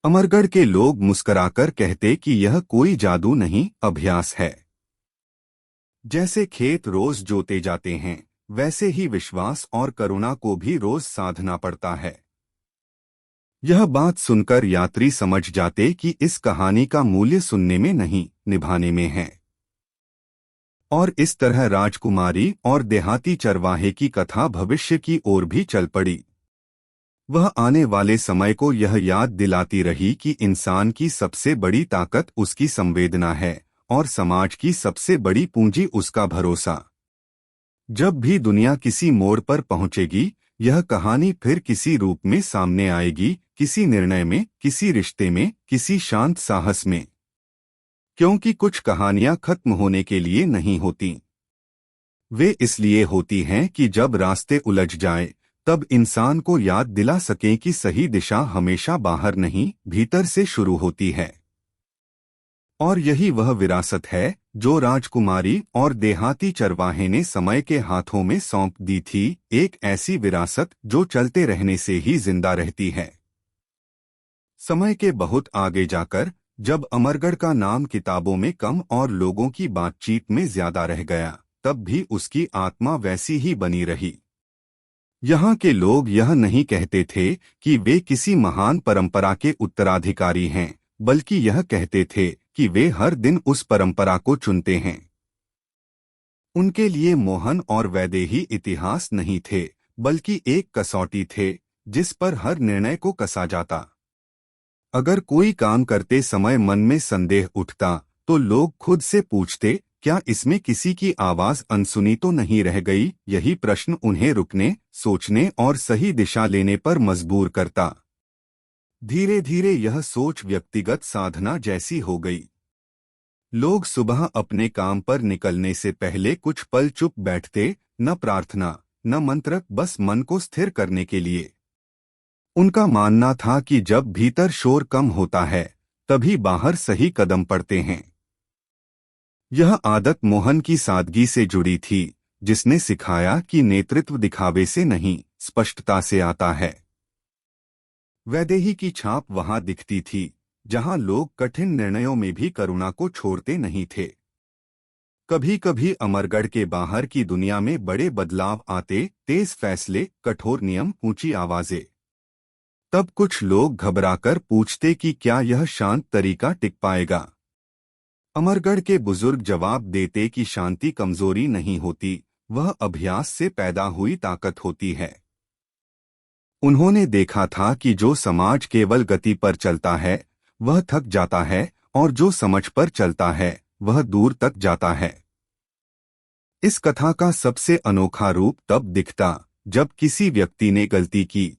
अमरगढ़ के लोग मुस्कुराकर कहते कि यह कोई जादू नहीं, अभ्यास है। जैसे खेत रोज जोते जाते हैं, वैसे ही विश्वास और करुणा को भी रोज साधना पड़ता है। यह बात सुनकर यात्री समझ जाते कि इस कहानी का मूल्य सुनने में नहीं, निभाने में है। और इस तरह राजकुमारी और देहाती चरवाहे की कथा भविष्य की ओर भी चल पड़ी। वह आने वाले समय को यह याद दिलाती रही कि इंसान की सबसे बड़ी ताकत उसकी संवेदना है, और समाज की सबसे बड़ी पूंजी उसका भरोसा। जब भी दुनिया किसी मोड़ पर पहुंचेगी, यह कहानी फिर किसी रूप में सामने आएगी, किसी निर्णय में, किसी रिश्ते में, किसी शांत साहस में। क्योंकि कुछ कहानियां खत्म होने के लिए नहीं होती, वे इसलिए होती हैं कि जब रास्ते उलझ जाए, तब इंसान को याद दिला सकें कि सही दिशा हमेशा बाहर नहीं, भीतर से शुरू होती है। और यही वह विरासत है जो राजकुमारी और देहाती चरवाहे ने समय के हाथों में सौंप दी थी, एक ऐसी विरासत जो चलते रहने से ही जिंदा रहती है। समय के बहुत आगे जाकर, जब अमरगढ़ का नाम किताबों में कम और लोगों की बातचीत में ज्यादा रह गया, तब भी उसकी आत्मा वैसी ही बनी रही। यहाँ के लोग यह नहीं कहते थे कि वे किसी महान परंपरा के उत्तराधिकारी हैं, बल्कि यह कहते थे कि वे हर दिन उस परंपरा को चुनते हैं। उनके लिए मोहन और वैदेही इतिहास नहीं थे, बल्कि एक कसौटी थे, जिस पर हर निर्णय को कसा जाता। अगर कोई काम करते समय मन में संदेह उठता, तो लोग खुद से पूछते, क्या इसमें किसी की आवाज अनसुनी तो नहीं रह गई। यही प्रश्न उन्हें रुकने, सोचने और सही दिशा लेने पर मजबूर करता। धीरे धीरे यह सोच व्यक्तिगत साधना जैसी हो गई। लोग सुबह अपने काम पर निकलने से पहले कुछ पल चुप बैठते, न प्रार्थना, न मंत्र, बस मन को स्थिर करने के लिए। उनका मानना था कि जब भीतर शोर कम होता है, तभी बाहर सही कदम पड़ते हैं। यह आदत मोहन की सादगी से जुड़ी थी, जिसने सिखाया कि नेतृत्व दिखावे से नहीं, स्पष्टता से आता है। वैदेही की छाप वहां दिखती थी, जहां लोग कठिन निर्णयों में भी करुणा को छोड़ते नहीं थे। कभी कभी अमरगढ़ के बाहर की दुनिया में बड़े बदलाव आते, तेज फैसले, कठोर नियम, ऊंची आवाजें। तब कुछ लोग घबराकर पूछते कि क्या यह शांत तरीका टिक पाएगा। अमरगढ़ के बुजुर्ग जवाब देते कि शांति कमजोरी नहीं होती, वह अभ्यास से पैदा हुई ताकत होती है। उन्होंने देखा था कि जो समाज केवल गति पर चलता है, वह थक जाता है, और जो समझ पर चलता है, वह दूर तक जाता है। इस कथा का सबसे अनोखा रूप तब दिखता, जब किसी व्यक्ति ने गलती की।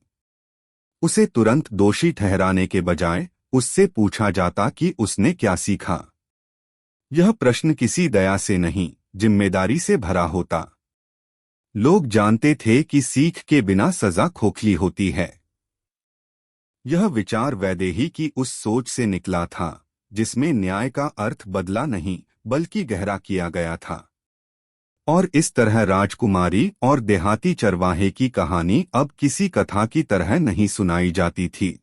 उसे तुरंत दोषी ठहराने के बजाय उससे पूछा जाता कि उसने क्या सीखा। यह प्रश्न किसी दया से नहीं, जिम्मेदारी से भरा होता। लोग जानते थे कि सीख के बिना सजा खोखली होती है। यह विचार वैदेही की उस सोच से निकला था जिसमें न्याय का अर्थ बदला नहीं बल्कि गहरा किया गया था। और इस तरह राजकुमारी और देहाती चरवाहे की कहानी अब किसी कथा की तरह नहीं सुनाई जाती थी।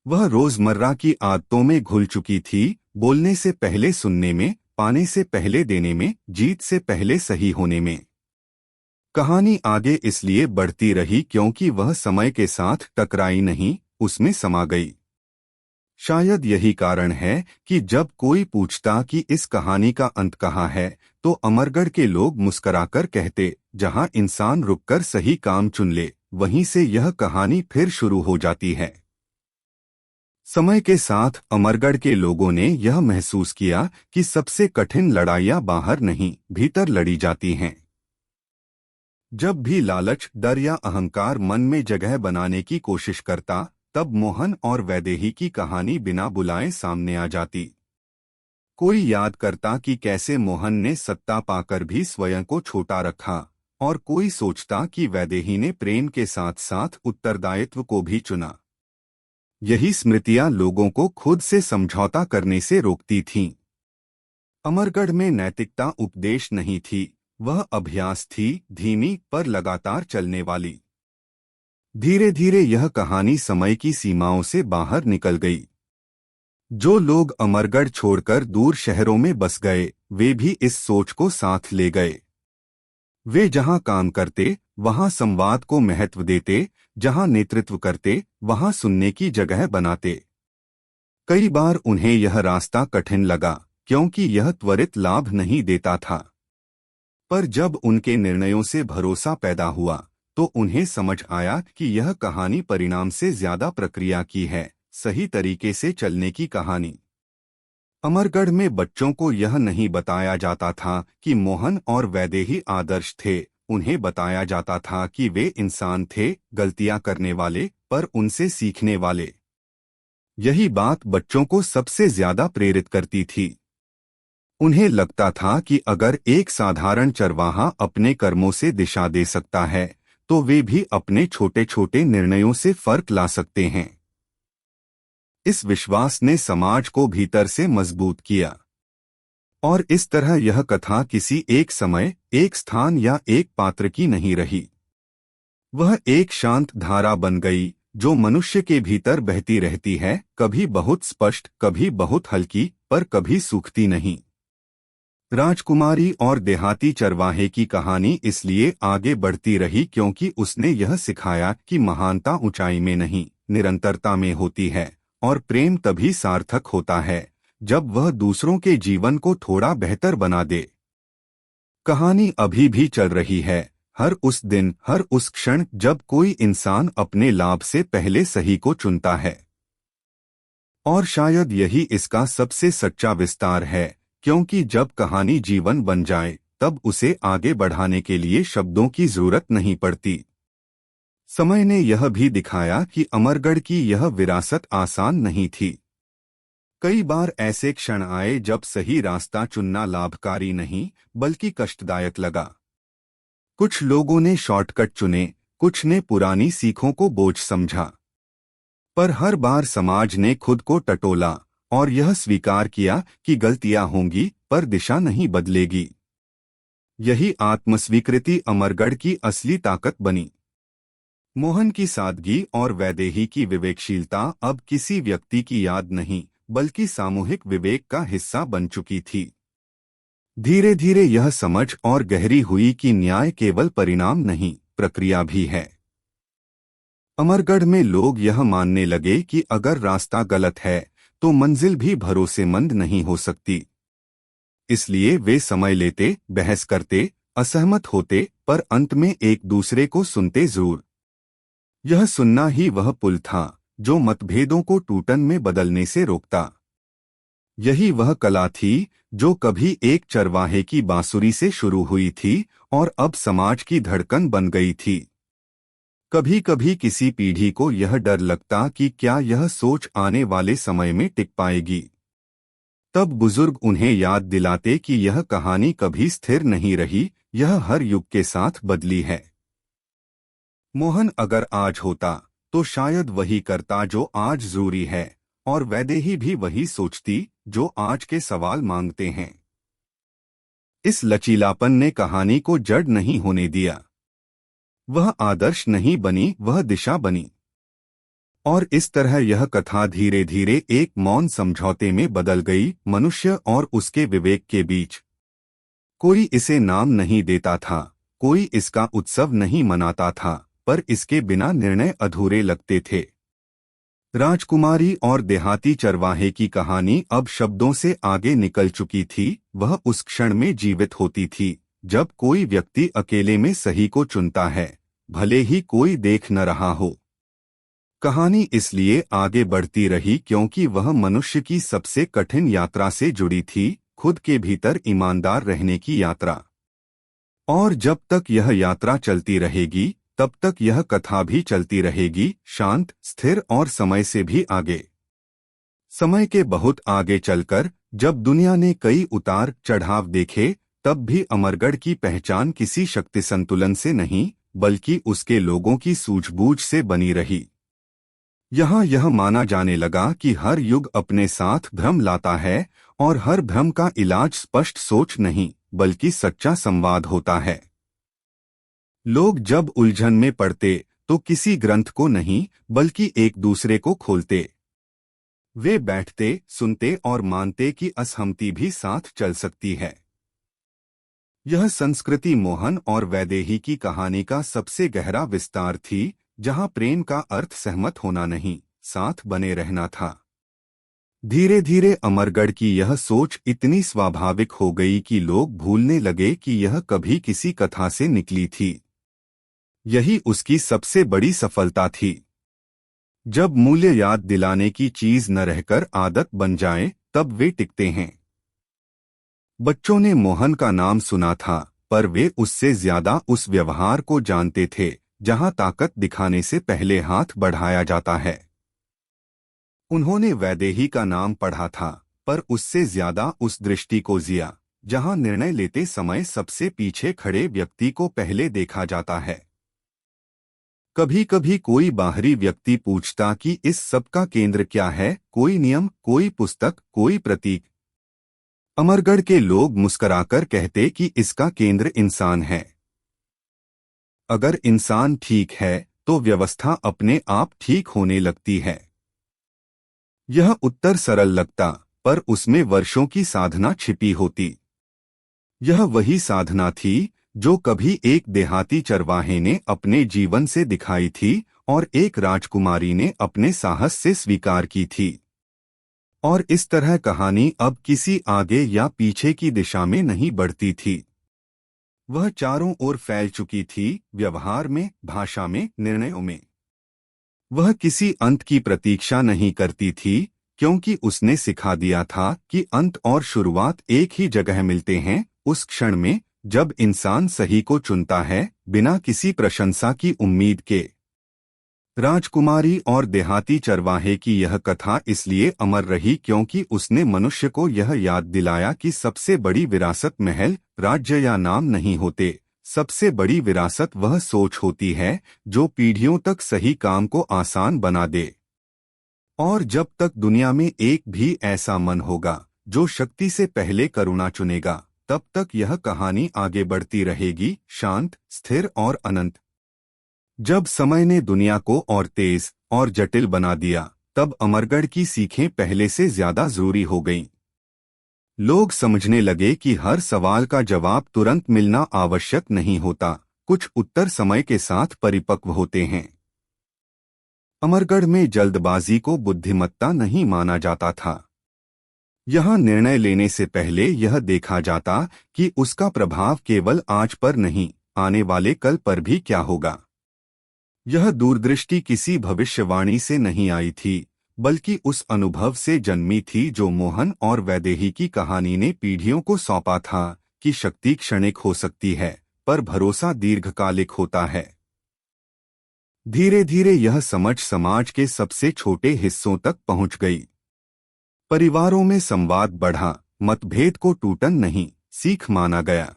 वह रोजमर्रा की आदतों में घुल चुकी थी, बोलने से पहले सुनने में, पाने से पहले देने में, जीत से पहले सही होने में। कहानी आगे इसलिए बढ़ती रही क्योंकि वह समय के साथ टकराई नहीं, उसमें समा गई। शायद यही कारण है कि जब कोई पूछता कि इस कहानी का अंत कहाँ है, तो अमरगढ़ के लोग मुस्कराकर कहते, जहाँ इंसान रुककर सही काम चुन ले, वहीं से यह कहानी फिर शुरू हो जाती है। समय के साथ अमरगढ़ के लोगों ने यह महसूस किया कि सबसे कठिन लड़ाइयाँ बाहर नहीं, भीतर लड़ी जाती हैं। जब भी लालच, डर या अहंकार मन में जगह बनाने की कोशिश करता, तब मोहन और वैदेही की कहानी बिना बुलाए सामने आ जाती। कोई याद करता कि कैसे मोहन ने सत्ता पाकर भी स्वयं को छोटा रखा, और कोई सोचता कि वैदेही ने प्रेम के साथ साथ उत्तरदायित्व को भी चुना। यही स्मृतियां लोगों को खुद से समझौता करने से रोकती थीं। अमरगढ़ में नैतिकता उपदेश नहीं थी, वह अभ्यास थी, धीमी पर लगातार चलने वाली। धीरे धीरे यह कहानी समय की सीमाओं से बाहर निकल गई। जो लोग अमरगढ़ छोड़कर दूर शहरों में बस गए, वे भी इस सोच को साथ ले गए। वे जहां काम करते, वहां संवाद को महत्व देते, जहां नेतृत्व करते, वहां सुनने की जगह बनाते। कई बार उन्हें यह रास्ता कठिन लगा, क्योंकि यह त्वरित लाभ नहीं देता था। पर जब उनके निर्णयों से भरोसा पैदा हुआ, तो उन्हें समझ आया कि यह कहानी परिणाम से ज्यादा प्रक्रिया की है, सही तरीके से चलने की कहानी। अमरगढ़ में बच्चों को यह नहीं बताया जाता था कि मोहन और वैदेही आदर्श थे, उन्हें बताया जाता था कि वे इंसान थे, गलतियां करने वाले, पर उनसे सीखने वाले। यही बात बच्चों को सबसे ज्यादा प्रेरित करती थी। उन्हें लगता था कि अगर एक साधारण चरवाहा अपने कर्मों से दिशा दे सकता है, तो वे भी अपने छोटे छोटे निर्णयों से फर्क ला सकते हैं। इस विश्वास ने समाज को भीतर से मजबूत किया। और इस तरह यह कथा किसी एक समय, एक स्थान या एक पात्र की नहीं रही। वह एक शांत धारा बन गई, जो मनुष्य के भीतर बहती रहती है, कभी बहुत स्पष्ट, कभी बहुत हल्की, पर कभी सूखती नहीं। राजकुमारी और देहाती चरवाहे की कहानी इसलिए आगे बढ़ती रही क्योंकि उसने यह सिखाया कि महानता ऊंचाई में नहीं, निरंतरता में होती है, और प्रेम तभी सार्थक होता है जब वह दूसरों के जीवन को थोड़ा बेहतर बना दे। कहानी अभी भी चल रही है, हर उस दिन, हर उस क्षण जब कोई इंसान अपने लाभ से पहले सही को चुनता है। और शायद यही इसका सबसे सच्चा विस्तार है, क्योंकि जब कहानी जीवन बन जाए, तब उसे आगे बढ़ाने के लिए शब्दों की जरूरत नहीं पड़ती। समय ने यह भी दिखाया कि अमरगढ़ की यह विरासत आसान नहीं थी। कई बार ऐसे क्षण आए जब सही रास्ता चुनना लाभकारी नहीं, बल्कि कष्टदायक लगा। कुछ लोगों ने शॉर्टकट चुने, कुछ ने पुरानी सीखों को बोझ समझा। पर हर बार समाज ने खुद को टटोला और यह स्वीकार किया कि गलतियां होंगी, पर दिशा नहीं बदलेगी। यही आत्मस्वीकृति अमरगढ़ की असली ताकत बनी। मोहन की सादगी और वैदेही की विवेकशीलता अब किसी व्यक्ति की याद नहीं, बल्कि सामूहिक विवेक का हिस्सा बन चुकी थी। धीरे धीरे यह समझ और गहरी हुई कि न्याय केवल परिणाम नहीं, प्रक्रिया भी है। अमरगढ़ में लोग यह मानने लगे कि अगर रास्ता गलत है, तो मंजिल भी भरोसेमंद नहीं हो सकती। इसलिए वे समय लेते, बहस करते, असहमत होते, पर अंत में एक दूसरे को सुनते जरूर। यह सुनना ही वह पुल था जो मतभेदों को टूटन में बदलने से रोकता। यही वह कला थी जो कभी एक चरवाहे की बांसुरी से शुरू हुई थी और अब समाज की धड़कन बन गई थी। कभी कभी किसी पीढ़ी को यह डर लगता कि क्या यह सोच आने वाले समय में टिक पाएगी। तब बुजुर्ग उन्हें याद दिलाते कि यह कहानी कभी स्थिर नहीं रही, यह हर युग के साथ बदली है। मोहन अगर आज होता, तो शायद वही करता जो आज जरूरी है, और वैदेही भी वही सोचती जो आज के सवाल मांगते हैं। इस लचीलापन ने कहानी को जड़ नहीं होने दिया। वह आदर्श नहीं बनी, वह दिशा बनी। और इस तरह यह कथा धीरे धीरे एक मौन समझौते में बदल गई, मनुष्य और उसके विवेक के बीच। कोई इसे नाम नहीं देता था, कोई इसका उत्सव नहीं मनाता था, पर इसके बिना निर्णय अधूरे लगते थे। राजकुमारी और देहाती चरवाहे की कहानी अब शब्दों से आगे निकल चुकी थी। वह उस क्षण में जीवित होती थी जब कोई व्यक्ति अकेले में सही को चुनता है, भले ही कोई देख न रहा हो। कहानी इसलिए आगे बढ़ती रही क्योंकि वह मनुष्य की सबसे कठिन यात्रा से जुड़ी थी, खुद के भीतर ईमानदार रहने की यात्रा। और जब तक यह यात्रा चलती रहेगी, तब तक यह कथा भी चलती रहेगी, शांत, स्थिर और समय से भी आगे। समय के बहुत आगे चलकर जब दुनिया ने कई उतार चढ़ाव देखे, तब भी अमरगढ़ की पहचान किसी शक्ति संतुलन से नहीं, बल्कि उसके लोगों की सूझबूझ से बनी रही। यहाँ यह माना जाने लगा कि हर युग अपने साथ भ्रम लाता है, और हर भ्रम का इलाज स्पष्ट सोच नहीं, बल्कि सच्चा संवाद होता है। लोग जब उलझन में पड़ते तो किसी ग्रंथ को नहीं, बल्कि एक दूसरे को खोलते। वे बैठते, सुनते और मानते कि असहमति भी साथ चल सकती है। यह संस्कृति मोहन और वैदेही की कहानी का सबसे गहरा विस्तार थी, जहां प्रेम का अर्थ सहमत होना नहीं, साथ बने रहना था। धीरे धीरे अमरगढ़ की यह सोच इतनी स्वाभाविक हो गई कि लोग भूलने लगे कि यह कभी किसी कथा से निकली थी। यही उसकी सबसे बड़ी सफलता थी। जब मूल्य याद दिलाने की चीज न रहकर आदत बन जाए, तब वे टिकते हैं। बच्चों ने मोहन का नाम सुना था, पर वे उससे ज्यादा उस व्यवहार को जानते थे जहां ताकत दिखाने से पहले हाथ बढ़ाया जाता है। उन्होंने वैदेही का नाम पढ़ा था, पर उससे ज्यादा उस दृष्टि को जिया जहां निर्णय लेते समय सबसे पीछे खड़े व्यक्ति को पहले देखा जाता है। कभी कभी कोई बाहरी व्यक्ति पूछता कि इस सब का केंद्र क्या है, कोई नियम, कोई पुस्तक, कोई प्रतीक। अमरगढ़ के लोग मुस्कुराकर कहते कि इसका केंद्र इंसान है। अगर इंसान ठीक है तो व्यवस्था अपने आप ठीक होने लगती है। यह उत्तर सरल लगता, पर उसमें वर्षों की साधना छिपी होती। यह वही साधना थी जो कभी एक देहाती चरवाहे ने अपने जीवन से दिखाई थी और एक राजकुमारी ने अपने साहस से स्वीकार की थी। और इस तरह कहानी अब किसी आगे या पीछे की दिशा में नहीं बढ़ती थी। वह चारों ओर फैल चुकी थी, व्यवहार में, भाषा में, निर्णयों में। वह किसी अंत की प्रतीक्षा नहीं करती थी, क्योंकि उसने सिखा दिया था कि अंत और शुरुआत एक ही जगह मिलते हैं, उस क्षण में जब इंसान सही को चुनता है, बिना किसी प्रशंसा की उम्मीद के। राजकुमारी और देहाती चरवाहे की यह कथा इसलिए अमर रही क्योंकि उसने मनुष्य को यह याद दिलाया कि सबसे बड़ी विरासत महल, राज्य या नाम नहीं होते। सबसे बड़ी विरासत वह सोच होती है जो पीढ़ियों तक सही काम को आसान बना दे। और जब तक दुनिया में एक भी ऐसा मन होगा जो शक्ति से पहले करुणा चुनेगा, तब तक यह कहानी आगे बढ़ती रहेगी, शांत, स्थिर और अनंत। जब समय ने दुनिया को और तेज और जटिल बना दिया, तब अमरगढ़ की सीखें पहले से ज्यादा जरूरी हो गईं। लोग समझने लगे कि हर सवाल का जवाब तुरंत मिलना आवश्यक नहीं होता, कुछ उत्तर समय के साथ परिपक्व होते हैं। अमरगढ़ में जल्दबाजी को बुद्धिमत्ता नहीं माना जाता था। यहाँ निर्णय लेने से पहले यह देखा जाता कि उसका प्रभाव केवल आज पर नहीं, आने वाले कल पर भी क्या होगा। यह दूरदृष्टि किसी भविष्यवाणी से नहीं आई थी, बल्कि उस अनुभव से जन्मी थी जो मोहन और वैदेही की कहानी ने पीढ़ियों को सौंपा था कि शक्ति क्षणिक हो सकती है, पर भरोसा दीर्घकालिक होता है। धीरे धीरे यह समझ समाज के सबसे छोटे हिस्सों तक पहुंच गई। परिवारों में संवाद बढ़ा, मतभेद को टूटन नहीं, सीख माना गया।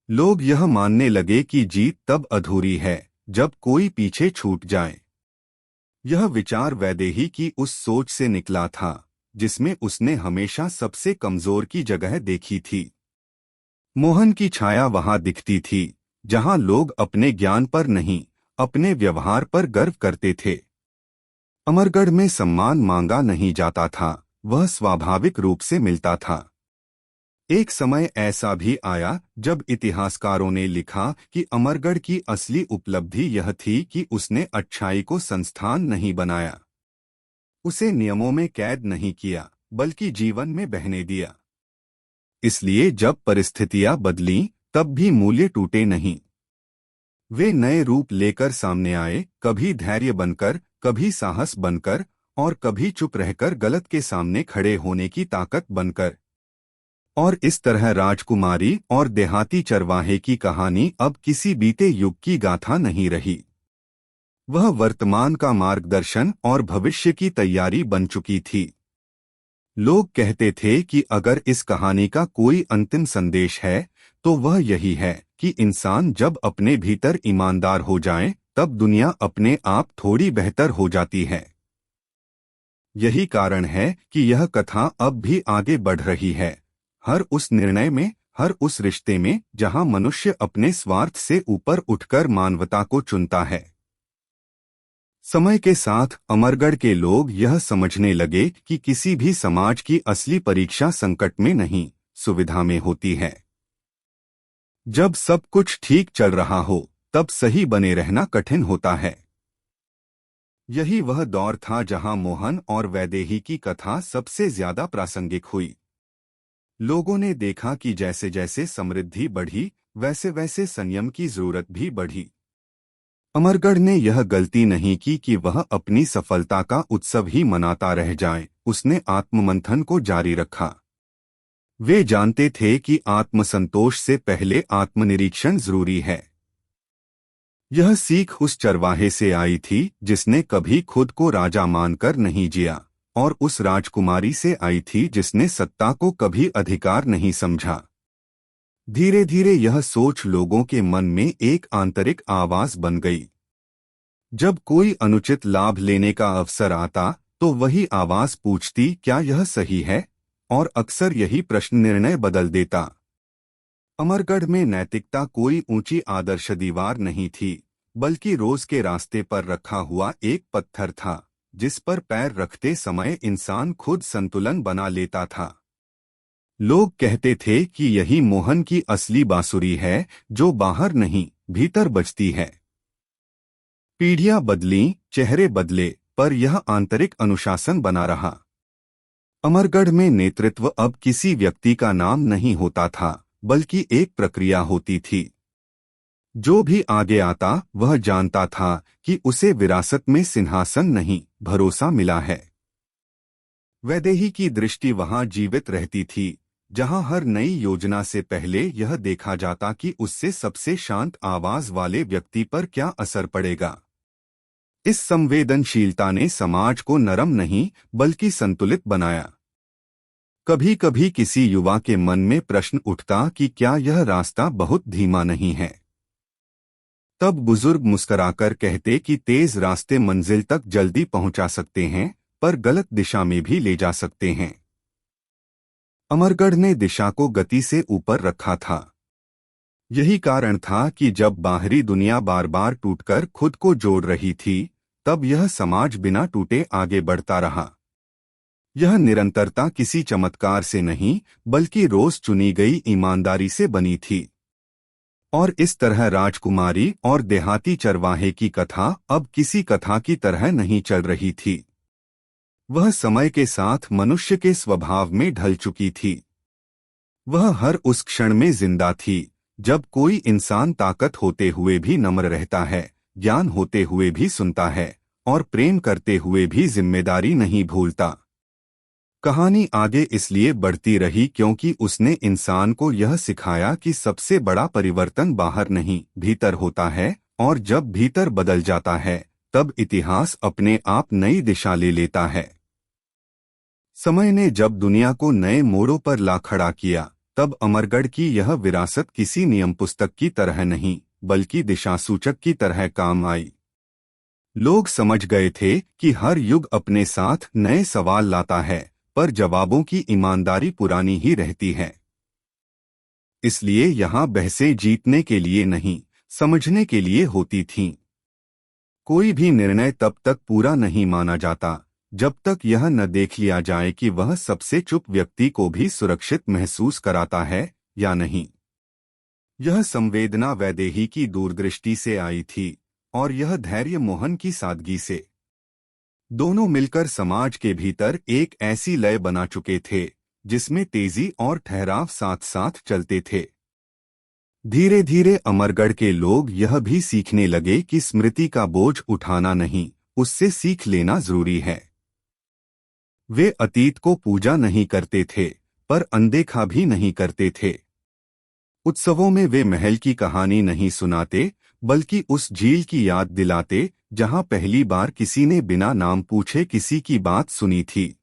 लोग यह मानने लगे कि जीत तब अधूरी है जब कोई पीछे छूट जाए। यह विचार वैदेही की उस सोच से निकला था जिसमें उसने हमेशा सबसे कमजोर की जगह देखी थी। मोहन की छाया वहां दिखती थी जहां लोग अपने ज्ञान पर नहीं, अपने व्यवहार पर गर्व करते थे। अमरगढ़ में सम्मान मांगा नहीं जाता था, वह स्वाभाविक रूप से मिलता था। एक समय ऐसा भी आया जब इतिहासकारों ने लिखा कि अमरगढ़ की असली उपलब्धि यह थी कि उसने अच्छाई को संस्थान नहीं बनाया, उसे नियमों में कैद नहीं किया, बल्कि जीवन में बहने दिया। इसलिए जब परिस्थितियां बदलीं, तब भी मूल्य टूटे नहीं। वे नए रूप लेकर सामने आए, कभी धैर्य बनकर, कभी साहस बनकर, और कभी चुप रहकर गलत के सामने खड़े होने की ताकत बनकर। और इस तरह राजकुमारी और देहाती चरवाहे की कहानी अब किसी बीते युग की गाथा नहीं रही। वह वर्तमान का मार्गदर्शन और भविष्य की तैयारी बन चुकी थी। लोग कहते थे कि अगर इस कहानी का कोई अंतिम संदेश है, तो वह यही है कि इंसान जब अपने भीतर ईमानदार हो जाए, तब दुनिया अपने आप थोड़ी बेहतर हो जाती है। यही कारण है कि यह कथा अब भी आगे बढ़ रही है, हर उस निर्णय में, हर उस रिश्ते में जहां मनुष्य अपने स्वार्थ से ऊपर उठकर मानवता को चुनता है। समय के साथ अमरगढ़ के लोग यह समझने लगे कि किसी भी समाज की असली परीक्षा संकट में नहीं, सुविधा में होती है। जब सब कुछ ठीक चल रहा हो, तब सही बने रहना कठिन होता है। यही वह दौर था जहां मोहन और वैदेही की कथा सबसे ज्यादा प्रासंगिक हुई। लोगों ने देखा कि जैसे जैसे समृद्धि बढ़ी, वैसे वैसे संयम की जरूरत भी बढ़ी। अमरगढ़ ने यह गलती नहीं की कि वह अपनी सफलता का उत्सव ही मनाता रह जाए, उसने आत्ममंथन को जारी रखा। वे जानते थे कि आत्मसंतोष से पहले आत्मनिरीक्षण जरूरी है। यह सीख उस चरवाहे से आई थी जिसने कभी खुद को राजा मानकर नहीं जिया, और उस राजकुमारी से आई थी जिसने सत्ता को कभी अधिकार नहीं समझा। धीरे धीरे यह सोच लोगों के मन में एक आंतरिक आवाज बन गई। जब कोई अनुचित लाभ लेने का अवसर आता, तो वही आवाज पूछती, क्या यह सही है? और अक्सर यही प्रश्न निर्णय बदल देता। अमरगढ़ में नैतिकता कोई ऊंची आदर्श दीवार नहीं थी, बल्कि रोज के रास्ते पर रखा हुआ एक पत्थर था, जिस पर पैर रखते समय इंसान खुद संतुलन बना लेता था। लोग कहते थे कि यही मोहन की असली बांसुरी है, जो बाहर नहीं, भीतर बजती है। पीढ़ियां बदलीं, चेहरे बदले, पर यह आंतरिक अनुशासन बना रहा। अमरगढ़ में नेतृत्व अब किसी व्यक्ति का नाम नहीं होता था, बल्कि एक प्रक्रिया होती थी। जो भी आगे आता, वह जानता था कि उसे विरासत में सिंहासन नहीं, भरोसा मिला है। वैदेही की दृष्टि वहां जीवित रहती थी, जहां हर नई योजना से पहले यह देखा जाता कि उससे सबसे शांत आवाज वाले व्यक्ति पर क्या असर पड़ेगा। इस संवेदनशीलता ने समाज को नरम नहीं, बल्कि संतुलित बनाया। कभी कभी किसी युवा के मन में प्रश्न उठता कि क्या यह रास्ता बहुत धीमा नहीं है? तब बुजुर्ग मुस्कुराकर कहते कि तेज रास्ते मंजिल तक जल्दी पहुंचा सकते हैं, पर गलत दिशा में भी ले जा सकते हैं। अमरगढ़ ने दिशा को गति से ऊपर रखा था। यही कारण था कि जब बाहरी दुनिया बार बार टूटकर खुद को जोड़ रही थी, तब यह समाज बिना टूटे आगे बढ़ता रहा। यह निरंतरता किसी चमत्कार से नहीं, बल्कि रोज चुनी गई ईमानदारी से बनी थी। और इस तरह राजकुमारी और देहाती चरवाहे की कथा अब किसी कथा की तरह नहीं चल रही थी। वह समय के साथ मनुष्य के स्वभाव में ढल चुकी थी। वह हर उस क्षण में जिंदा थी जब कोई इंसान ताकत होते हुए भी नम्र रहता है, ज्ञान होते हुए भी सुनता है, और प्रेम करते हुए भी जिम्मेदारी नहीं भूलता। कहानी आगे इसलिए बढ़ती रही क्योंकि उसने इंसान को यह सिखाया कि सबसे बड़ा परिवर्तन बाहर नहीं, भीतर होता है, और जब भीतर बदल जाता है, तब इतिहास अपने आप नई दिशा ले लेता है। समय ने जब दुनिया को नए मोड़ों पर ला खड़ा किया, तब अमरगढ़ की यह विरासत किसी नियम पुस्तक की तरह नहीं, बल्कि दिशासूचक की तरह काम आई। लोग समझ गए थे कि हर युग अपने साथ नए सवाल लाता है, पर जवाबों की ईमानदारी पुरानी ही रहती है। इसलिए यहाँ बहसें जीतने के लिए नहीं, समझने के लिए होती थीं। कोई भी निर्णय तब तक पूरा नहीं माना जाता जब तक यह न देख लिया जाए कि वह सबसे चुप व्यक्ति को भी सुरक्षित महसूस कराता है या नहीं। यह संवेदना वैदेही की दूरदृष्टि से आई थी और यह धैर्य मोहन की सादगी से। दोनों मिलकर समाज के भीतर एक ऐसी लय बना चुके थे जिसमें तेजी और ठहराव साथ साथ चलते थे। धीरे धीरे अमरगढ़ के लोग यह भी सीखने लगे कि स्मृति का बोझ उठाना नहीं, उससे सीख लेना जरूरी है। वे अतीत को पूजा नहीं करते थे, पर अनदेखा भी नहीं करते थे। उत्सवों में वे महल की कहानी नहीं सुनाते, बल्कि उस झील की याद दिलाते जहां पहली बार किसी ने बिना नाम पूछे किसी की बात सुनी थी।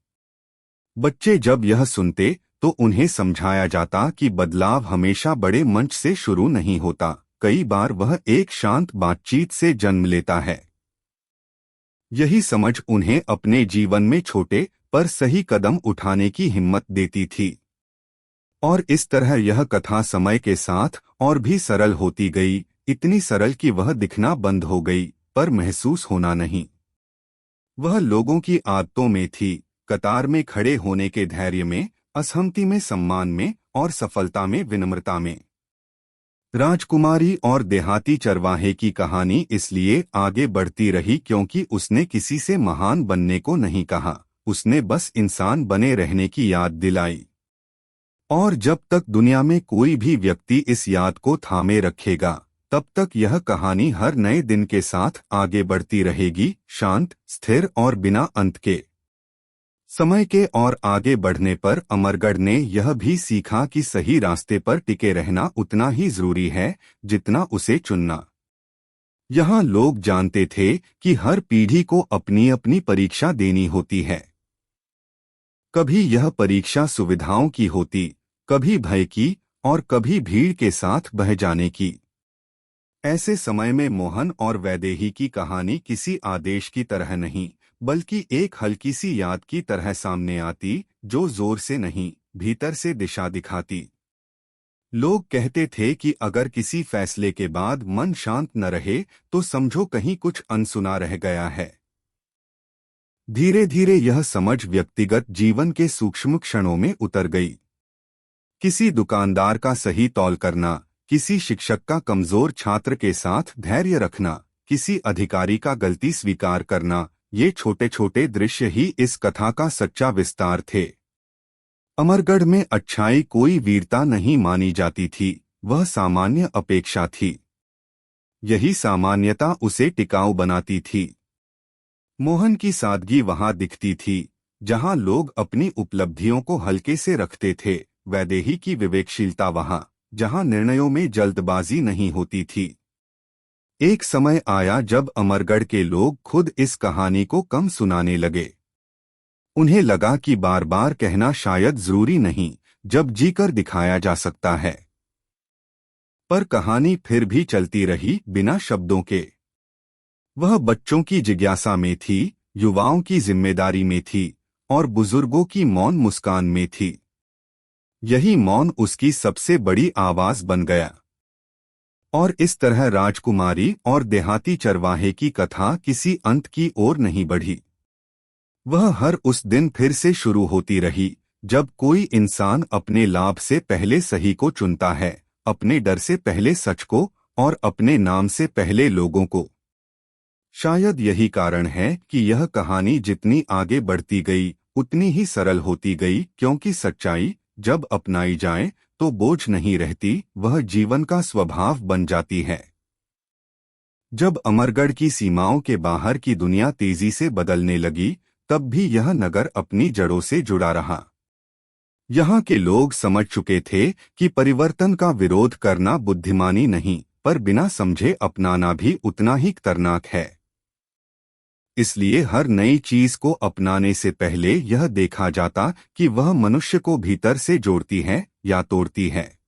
बच्चे जब यह सुनते तो उन्हें समझाया जाता कि बदलाव हमेशा बड़े मंच से शुरू नहीं होता, कई बार वह एक शांत बातचीत से जन्म लेता है। यही समझ उन्हें अपने जीवन में छोटे पर सही कदम उठाने की हिम्मत देती थी। और इस तरह यह कथा समय के साथ और भी सरल होती गई, इतनी सरल कि वह दिखना बंद हो गई, पर महसूस होना नहीं। वह लोगों की आदतों में थी, कतार में खड़े होने के धैर्य में, असहमति में सम्मान में और सफलता में विनम्रता में। राजकुमारी और देहाती चरवाहे की कहानी इसलिए आगे बढ़ती रही क्योंकि उसने किसी से महान बनने को नहीं कहा, उसने बस इंसान बने रहने की याद दिलाई। और जब तक दुनिया में कोई भी व्यक्ति इस याद को थामे रखेगा, तब तक यह कहानी हर नए दिन के साथ आगे बढ़ती रहेगी, शांत, स्थिर और बिना अंत के। समय के और आगे बढ़ने पर अमरगढ़ ने यह भी सीखा कि सही रास्ते पर टिके रहना उतना ही जरूरी है जितना उसे चुनना। यहाँ लोग जानते थे कि हर पीढ़ी को अपनी अपनी परीक्षा देनी होती है। कभी यह परीक्षा सुविधाओं की होती, कभी भय की और कभी भीड़ के साथ बह जाने की। ऐसे समय में मोहन और वैदेही की कहानी किसी आदेश की तरह नहीं, बल्कि एक हल्की सी याद की तरह सामने आती, जो जोर से नहीं, भीतर से दिशा दिखाती। लोग कहते थे कि अगर किसी फैसले के बाद मन शांत न रहे तो समझो कहीं कुछ अनसुना रह गया है। धीरे धीरे यह समझ व्यक्तिगत जीवन के सूक्ष्म क्षणों में उतर गई। किसी दुकानदार का सही तौल करना, किसी शिक्षक का कमजोर छात्र के साथ धैर्य रखना, किसी अधिकारी का गलती स्वीकार करना, ये छोटे छोटे दृश्य ही इस कथा का सच्चा विस्तार थे। अमरगढ़ में अच्छाई कोई वीरता नहीं मानी जाती थी, वह सामान्य अपेक्षा थी। यही सामान्यता उसे टिकाऊ बनाती थी। मोहन की सादगी वहां दिखती थी, जहां लोग अपनी उपलब्धियों को हल्के से रखते थे। वैदेही की विवेकशीलता वहां, जहां निर्णयों में जल्दबाजी नहीं होती थी। एक समय आया जब अमरगढ़ के लोग खुद इस कहानी को कम सुनाने लगे। उन्हें लगा कि बार बार कहना शायद जरूरी नहीं, जब जीकर दिखाया जा सकता है। पर कहानी फिर भी चलती रही बिना शब्दों के। वह बच्चों की जिज्ञासा में थी, युवाओं की जिम्मेदारी में थी और बुजुर्गों की मौन मुस्कान में थी। यही मौन उसकी सबसे बड़ी आवाज बन गया। और इस तरह राजकुमारी और देहाती चरवाहे की कथा किसी अंत की ओर नहीं बढ़ी। वह हर उस दिन फिर से शुरू होती रही जब कोई इंसान अपने लाभ से पहले सही को चुनता है, अपने डर से पहले सच को और अपने नाम से पहले लोगों को। शायद यही कारण है कि यह कहानी जितनी आगे बढ़ती गई उतनी ही सरल होती गई, क्योंकि सच्चाई जब अपनाई जाए तो बोझ नहीं रहती, वह जीवन का स्वभाव बन जाती है। जब अमरगढ़ की सीमाओं के बाहर की दुनिया तेजी से बदलने लगी, तब भी यह नगर अपनी जड़ों से जुड़ा रहा। यहाँ के लोग समझ चुके थे कि परिवर्तन का विरोध करना बुद्धिमानी नहीं, पर बिना समझे अपनाना भी उतना ही खतरनाक है। इसलिए हर नई चीज को अपनाने से पहले यह देखा जाता कि वह मनुष्य को भीतर से जोड़ती है या तोड़ती है।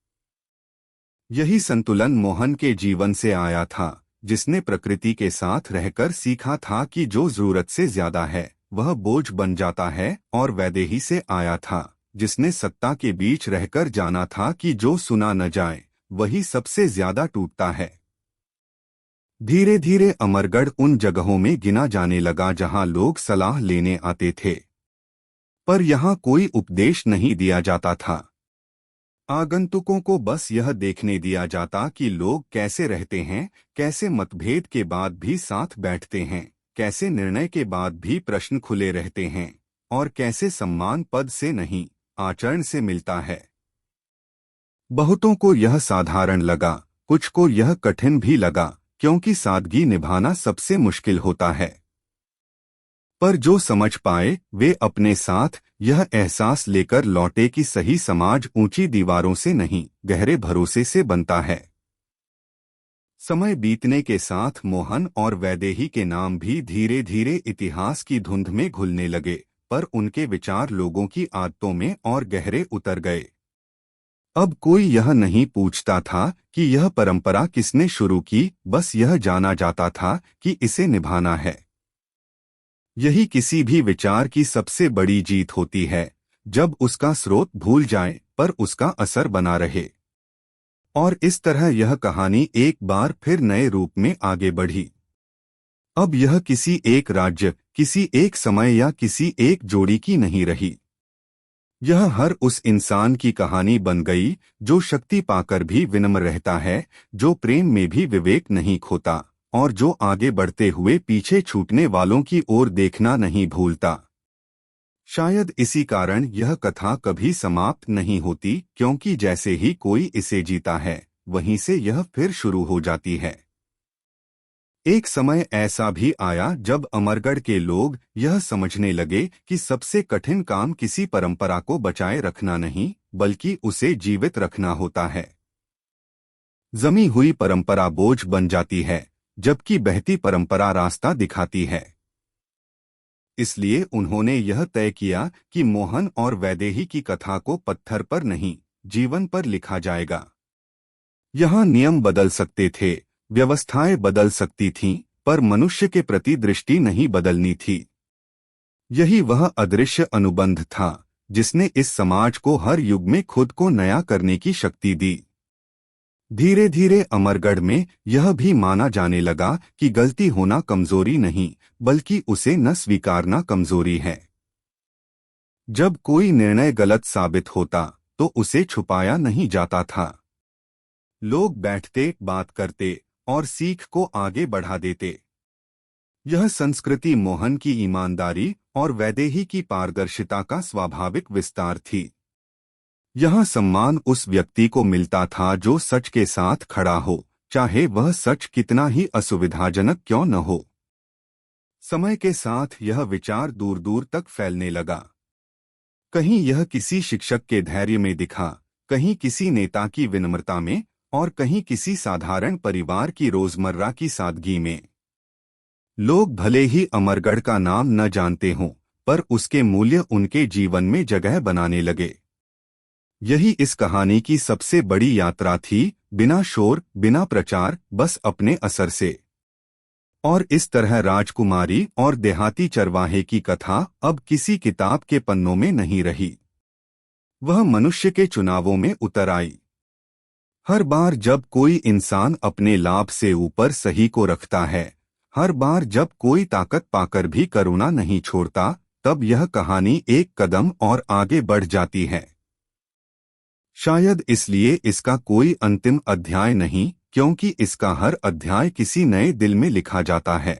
यही संतुलन मोहन के जीवन से आया था, जिसने प्रकृति के साथ रहकर सीखा था कि जो जरूरत से ज्यादा है वह बोझ बन जाता है, और वैदेही से आया था जिसने सत्ता के बीच रहकर जाना था कि जो सुना न जाए वही सबसे ज्यादा टूटता है। धीरे धीरे अमरगढ़ उन जगहों में गिना जाने लगा जहां लोग सलाह लेने आते थे, पर यहाँ कोई उपदेश नहीं दिया जाता था। आगंतुकों को बस यह देखने दिया जाता कि लोग कैसे रहते हैं, कैसे मतभेद के बाद भी साथ बैठते हैं, कैसे निर्णय के बाद भी प्रश्न खुले रहते हैं, और कैसे सम्मान पद से नहीं आचरण से मिलता है। बहुतों को यह साधारण लगा, कुछ को यह कठिन भी लगा, क्योंकि सादगी निभाना सबसे मुश्किल होता है। पर जो समझ पाए वे अपने साथ यह एहसास लेकर लौटे कि सही समाज ऊंची दीवारों से नहीं गहरे भरोसे से बनता है। समय बीतने के साथ मोहन और वैदेही के नाम भी धीरे धीरे इतिहास की धुंध में घुलने लगे, पर उनके विचार लोगों की आदतों में और गहरे उतर गए। अब कोई यह नहीं पूछता था कि यह परंपरा किसने शुरू की, बस यह जाना जाता था कि इसे निभाना है। यही किसी भी विचार की सबसे बड़ी जीत होती है, जब उसका स्रोत भूल जाए पर उसका असर बना रहे। और इस तरह यह कहानी एक बार फिर नए रूप में आगे बढ़ी। अब यह किसी एक राज्य, किसी एक समय या किसी एक जोड़ी की नहीं रही। यह हर उस इंसान की कहानी बन गई जो शक्ति पाकर भी विनम्र रहता है, जो प्रेम में भी विवेक नहीं खोता, और जो आगे बढ़ते हुए पीछे छूटने वालों की ओर देखना नहीं भूलता। शायद इसी कारण यह कथा कभी समाप्त नहीं होती, क्योंकि जैसे ही कोई इसे जीता है वहीं से यह फिर शुरू हो जाती है। एक समय ऐसा भी आया जब अमरगढ़ के लोग यह समझने लगे कि सबसे कठिन काम किसी परंपरा को बचाए रखना नहीं, बल्कि उसे जीवित रखना होता है। जमी हुई परंपरा बोझ बन जाती है, जबकि बहती परंपरा रास्ता दिखाती है। इसलिए उन्होंने यह तय किया कि मोहन और वैदेही की कथा को पत्थर पर नहीं, जीवन पर लिखा जाएगा। यहाँ नियम बदल सकते थे, व्यवस्थाएं बदल सकती थीं, पर मनुष्य के प्रति दृष्टि नहीं बदलनी थी। यही वह अदृश्य अनुबंध था जिसने इस समाज को हर युग में खुद को नया करने की शक्ति दी। धीरे धीरे अमरगढ़ में यह भी माना जाने लगा कि गलती होना कमजोरी नहीं, बल्कि उसे न स्वीकारना कमजोरी है। जब कोई निर्णय गलत साबित होता तो उसे छुपाया नहीं जाता था। लोग बैठते, बात करते और सीख को आगे बढ़ा देते। यह संस्कृति मोहन की ईमानदारी और वैदेही की पारदर्शिता का स्वाभाविक विस्तार थी। यह सम्मान उस व्यक्ति को मिलता था जो सच के साथ खड़ा हो, चाहे वह सच कितना ही असुविधाजनक क्यों न हो। समय के साथ यह विचार दूर दूर तक फैलने लगा। कहीं यह किसी शिक्षक के धैर्य में दिखा, कहीं किसी नेता की विनम्रता में, और कहीं किसी साधारण परिवार की रोजमर्रा की सादगी में। लोग भले ही अमरगढ़ का नाम न जानते हों, पर उसके मूल्य उनके जीवन में जगह बनाने लगे। यही इस कहानी की सबसे बड़ी यात्रा थी, बिना शोर, बिना प्रचार, बस अपने असर से। और इस तरह राजकुमारी और देहाती चरवाहे की कथा अब किसी किताब के पन्नों में नहीं रही। वह मनुष्य के चुनावों में उतर आई। हर बार जब कोई इंसान अपने लाभ से ऊपर सही को रखता है, हर बार जब कोई ताकत पाकर भी करुणा नहीं छोड़ता, तब यह कहानी एक कदम और आगे बढ़ जाती है। शायद इसलिए इसका कोई अंतिम अध्याय नहीं, क्योंकि इसका हर अध्याय किसी नए दिल में लिखा जाता है।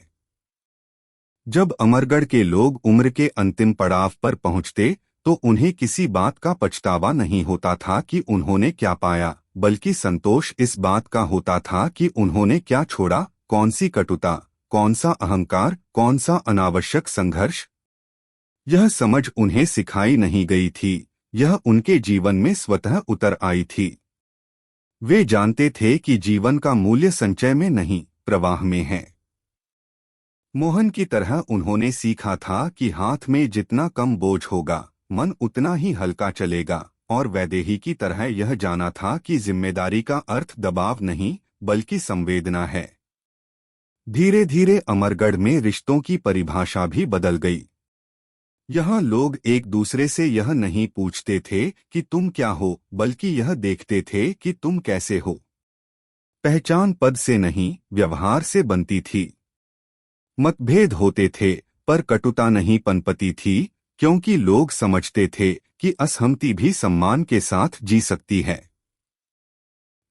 जब अमरगढ़ के लोग उम्र के अंतिम पड़ाव पर पहुंचते तो उन्हें किसी बात का पछतावा नहीं होता था कि उन्होंने क्या पाया, बल्कि संतोष इस बात का होता था कि उन्होंने क्या छोड़ा, कौन सी कटुता, कौन सा अहंकार, कौन सा अनावश्यक संघर्ष। यह समझ उन्हें सिखाई नहीं गई थी, यह उनके जीवन में स्वतः उतर आई थी। वे जानते थे कि जीवन का मूल्य संचय में नहीं, प्रवाह में है। मोहन की तरह उन्होंने सीखा था कि हाथ में जितना कम बोझ होगा, मन उतना ही हल्का चलेगा, और वैदेही की तरह यह जाना था कि जिम्मेदारी का अर्थ दबाव नहीं, बल्कि संवेदना है। धीरे धीरे अमरगढ़ में रिश्तों की परिभाषा भी बदल गई। यहाँ लोग एक दूसरे से यह नहीं पूछते थे कि तुम क्या हो, बल्कि यह देखते थे कि तुम कैसे हो। पहचान पद से नहीं, व्यवहार से बनती थी। मतभेद होते थे, पर कटुता नहीं पनपती थी, क्योंकि लोग समझते थे कि असहमति भी सम्मान के साथ जी सकती है।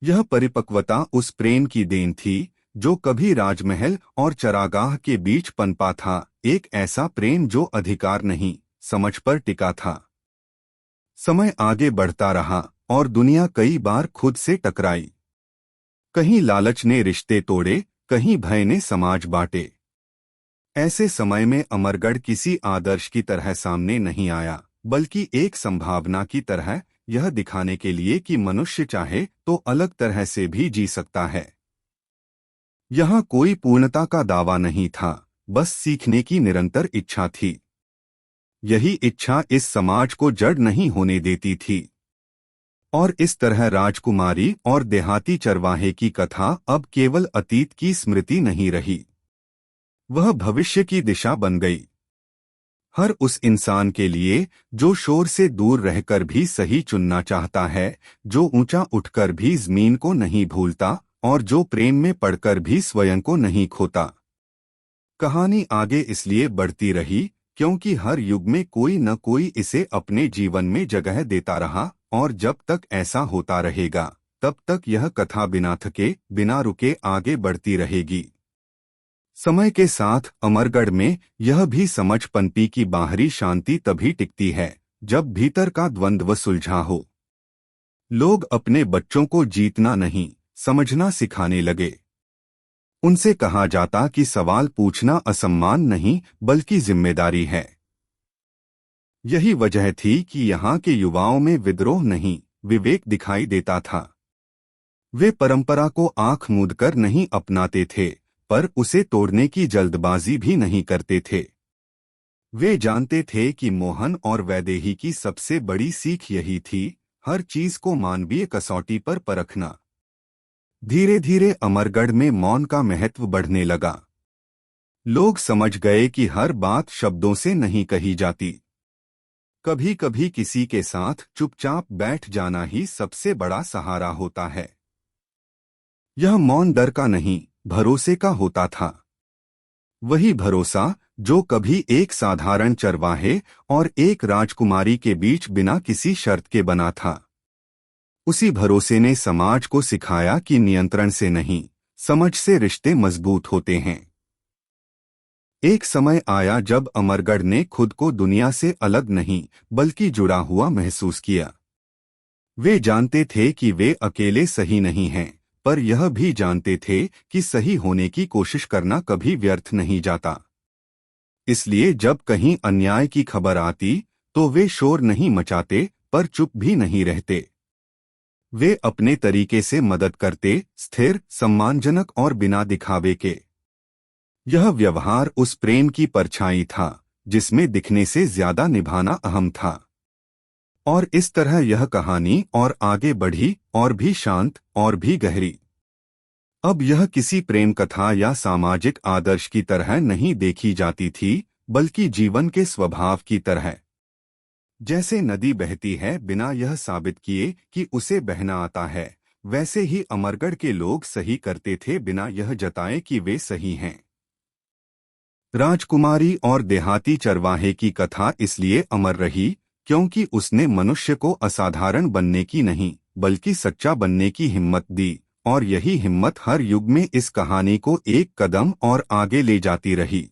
यह परिपक्वता उस प्रेम की देन थी जो कभी राजमहल और चरागाह के बीच पनपा था, एक ऐसा प्रेम जो अधिकार नहीं, समझ पर टिका था। समय आगे बढ़ता रहा और दुनिया कई बार खुद से टकराई। कहीं लालच ने रिश्ते तोड़े, कहीं भय ने समाज बांटे। ऐसे समय में अमरगढ़ किसी आदर्श की तरह सामने नहीं आया, बल्कि एक संभावना की तरह, यह दिखाने के लिए कि मनुष्य चाहे तो अलग तरह से भी जी सकता है। यहाँ कोई पूर्णता का दावा नहीं था, बस सीखने की निरंतर इच्छा थी। यही इच्छा इस समाज को जड़ नहीं होने देती थी। और इस तरह राजकुमारी और देहाती चरवाहे की कथा अब केवल अतीत की स्मृति नहीं रही, वह भविष्य की दिशा बन गई। हर उस इंसान के लिए जो शोर से दूर रहकर भी सही चुनना चाहता है, जो ऊंचा उठकर भी जमीन को नहीं भूलता और जो प्रेम में पड़कर भी स्वयं को नहीं खोता। कहानी आगे इसलिए बढ़ती रही क्योंकि हर युग में कोई न कोई इसे अपने जीवन में जगह देता रहा, और जब तक ऐसा होता रहेगा तब तक यह कथा बिना थके, बिना रुके आगे बढ़ती रहेगी। समय के साथ अमरगढ़ में यह भी समझ पनपी की बाहरी शांति तभी टिकती है जब भीतर का द्वंद्व सुलझा हो। लोग अपने बच्चों को जीतना नहीं, समझना सिखाने लगे। उनसे कहा जाता कि सवाल पूछना असम्मान नहीं, बल्कि जिम्मेदारी है। यही वजह थी कि यहाँ के युवाओं में विद्रोह नहीं, विवेक दिखाई देता था। वे परंपरा को आंख मूंद कर नहीं अपनाते थे, पर उसे तोड़ने की जल्दबाजी भी नहीं करते थे। वे जानते थे कि मोहन और वैदेही की सबसे बड़ी सीख यही थी, हर चीज को मानवीय कसौटी पर परखना। धीरे धीरे अमरगढ़ में मौन का महत्व बढ़ने लगा। लोग समझ गए कि हर बात शब्दों से नहीं कही जाती। कभी कभी किसी के साथ चुपचाप बैठ जाना ही सबसे बड़ा सहारा होता है। यह मौन डर का नहीं, भरोसे का होता था। वही भरोसा जो कभी एक साधारण चरवाहे और एक राजकुमारी के बीच बिना किसी शर्त के बना था। उसी भरोसे ने समाज को सिखाया कि नियंत्रण से नहीं, समझ से रिश्ते मजबूत होते हैं। एक समय आया जब अमरगढ़ ने खुद को दुनिया से अलग नहीं, बल्कि जुड़ा हुआ महसूस किया। वे जानते थे कि वे अकेले सही नहीं हैं, पर यह भी जानते थे कि सही होने की कोशिश करना कभी व्यर्थ नहीं जाता। इसलिए जब कहीं अन्याय की खबर आती तो वे शोर नहीं मचाते, पर चुप भी नहीं रहते। वे अपने तरीके से मदद करते, स्थिर, सम्मानजनक और बिना दिखावे के। यह व्यवहार उस प्रेम की परछाई था जिसमें दिखने से ज्यादा निभाना अहम था। और इस तरह यह कहानी और आगे बढ़ी, और भी शांत और भी गहरी। अब यह किसी प्रेम कथा या सामाजिक आदर्श की तरह नहीं देखी जाती थी, बल्कि जीवन के स्वभाव की तरह। जैसे नदी बहती है बिना यह साबित किए कि उसे बहना आता है, वैसे ही अमरगढ़ के लोग सही करते थे बिना यह जताए कि वे सही हैं। राजकुमारी और देहाती चरवाहे की कथा इसलिए अमर रही क्योंकि उसने मनुष्य को असाधारण बनने की नहीं, बल्कि सच्चा बनने की हिम्मत दी, और यही हिम्मत हर युग में इस कहानी को एक कदम और आगे ले जाती रही।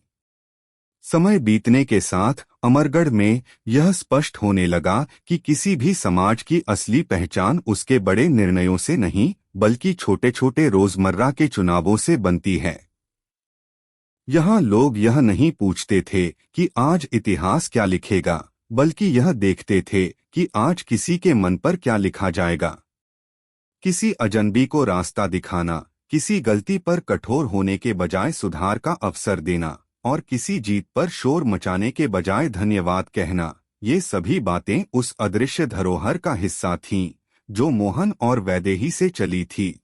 समय बीतने के साथ अमरगढ़ में यह स्पष्ट होने लगा कि किसी भी समाज की असली पहचान उसके बड़े निर्णयों से नहीं, बल्कि छोटे छोटे रोजमर्रा के चुनावों से बनती है। यहाँ लोग यह नहीं पूछते थे कि आज इतिहास क्या लिखेगा, बल्कि यह देखते थे कि आज किसी के मन पर क्या लिखा जाएगा। किसी अजनबी को रास्ता दिखाना, किसी गलती पर कठोर होने के बजाय सुधार का अवसर देना, और किसी जीत पर शोर मचाने के बजाय धन्यवाद कहना, ये सभी बातें उस अदृश्य धरोहर का हिस्सा थीं जो मोहन और वैदेही से चली थी।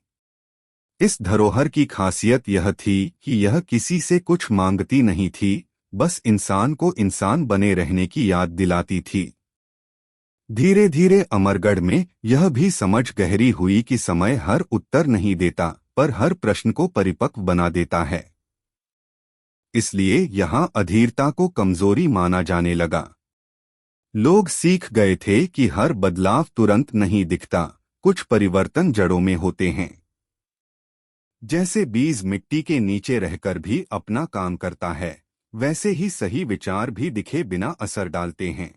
इस धरोहर की खासियत यह थी कि यह किसी से कुछ मांगती नहीं थी, बस इंसान को इंसान बने रहने की याद दिलाती थी। धीरे धीरे अमरगढ़ में यह भी समझ गहरी हुई कि समय हर उत्तर नहीं देता, पर हर प्रश्न को परिपक्व बना देता है। इसलिए यहाँ अधीरता को कमजोरी माना जाने लगा। लोग सीख गए थे कि हर बदलाव तुरंत नहीं दिखता, कुछ परिवर्तन जड़ों में होते हैं। जैसे बीज मिट्टी के नीचे रहकर भी अपना काम करता है, वैसे ही सही विचार भी दिखे बिना असर डालते हैं।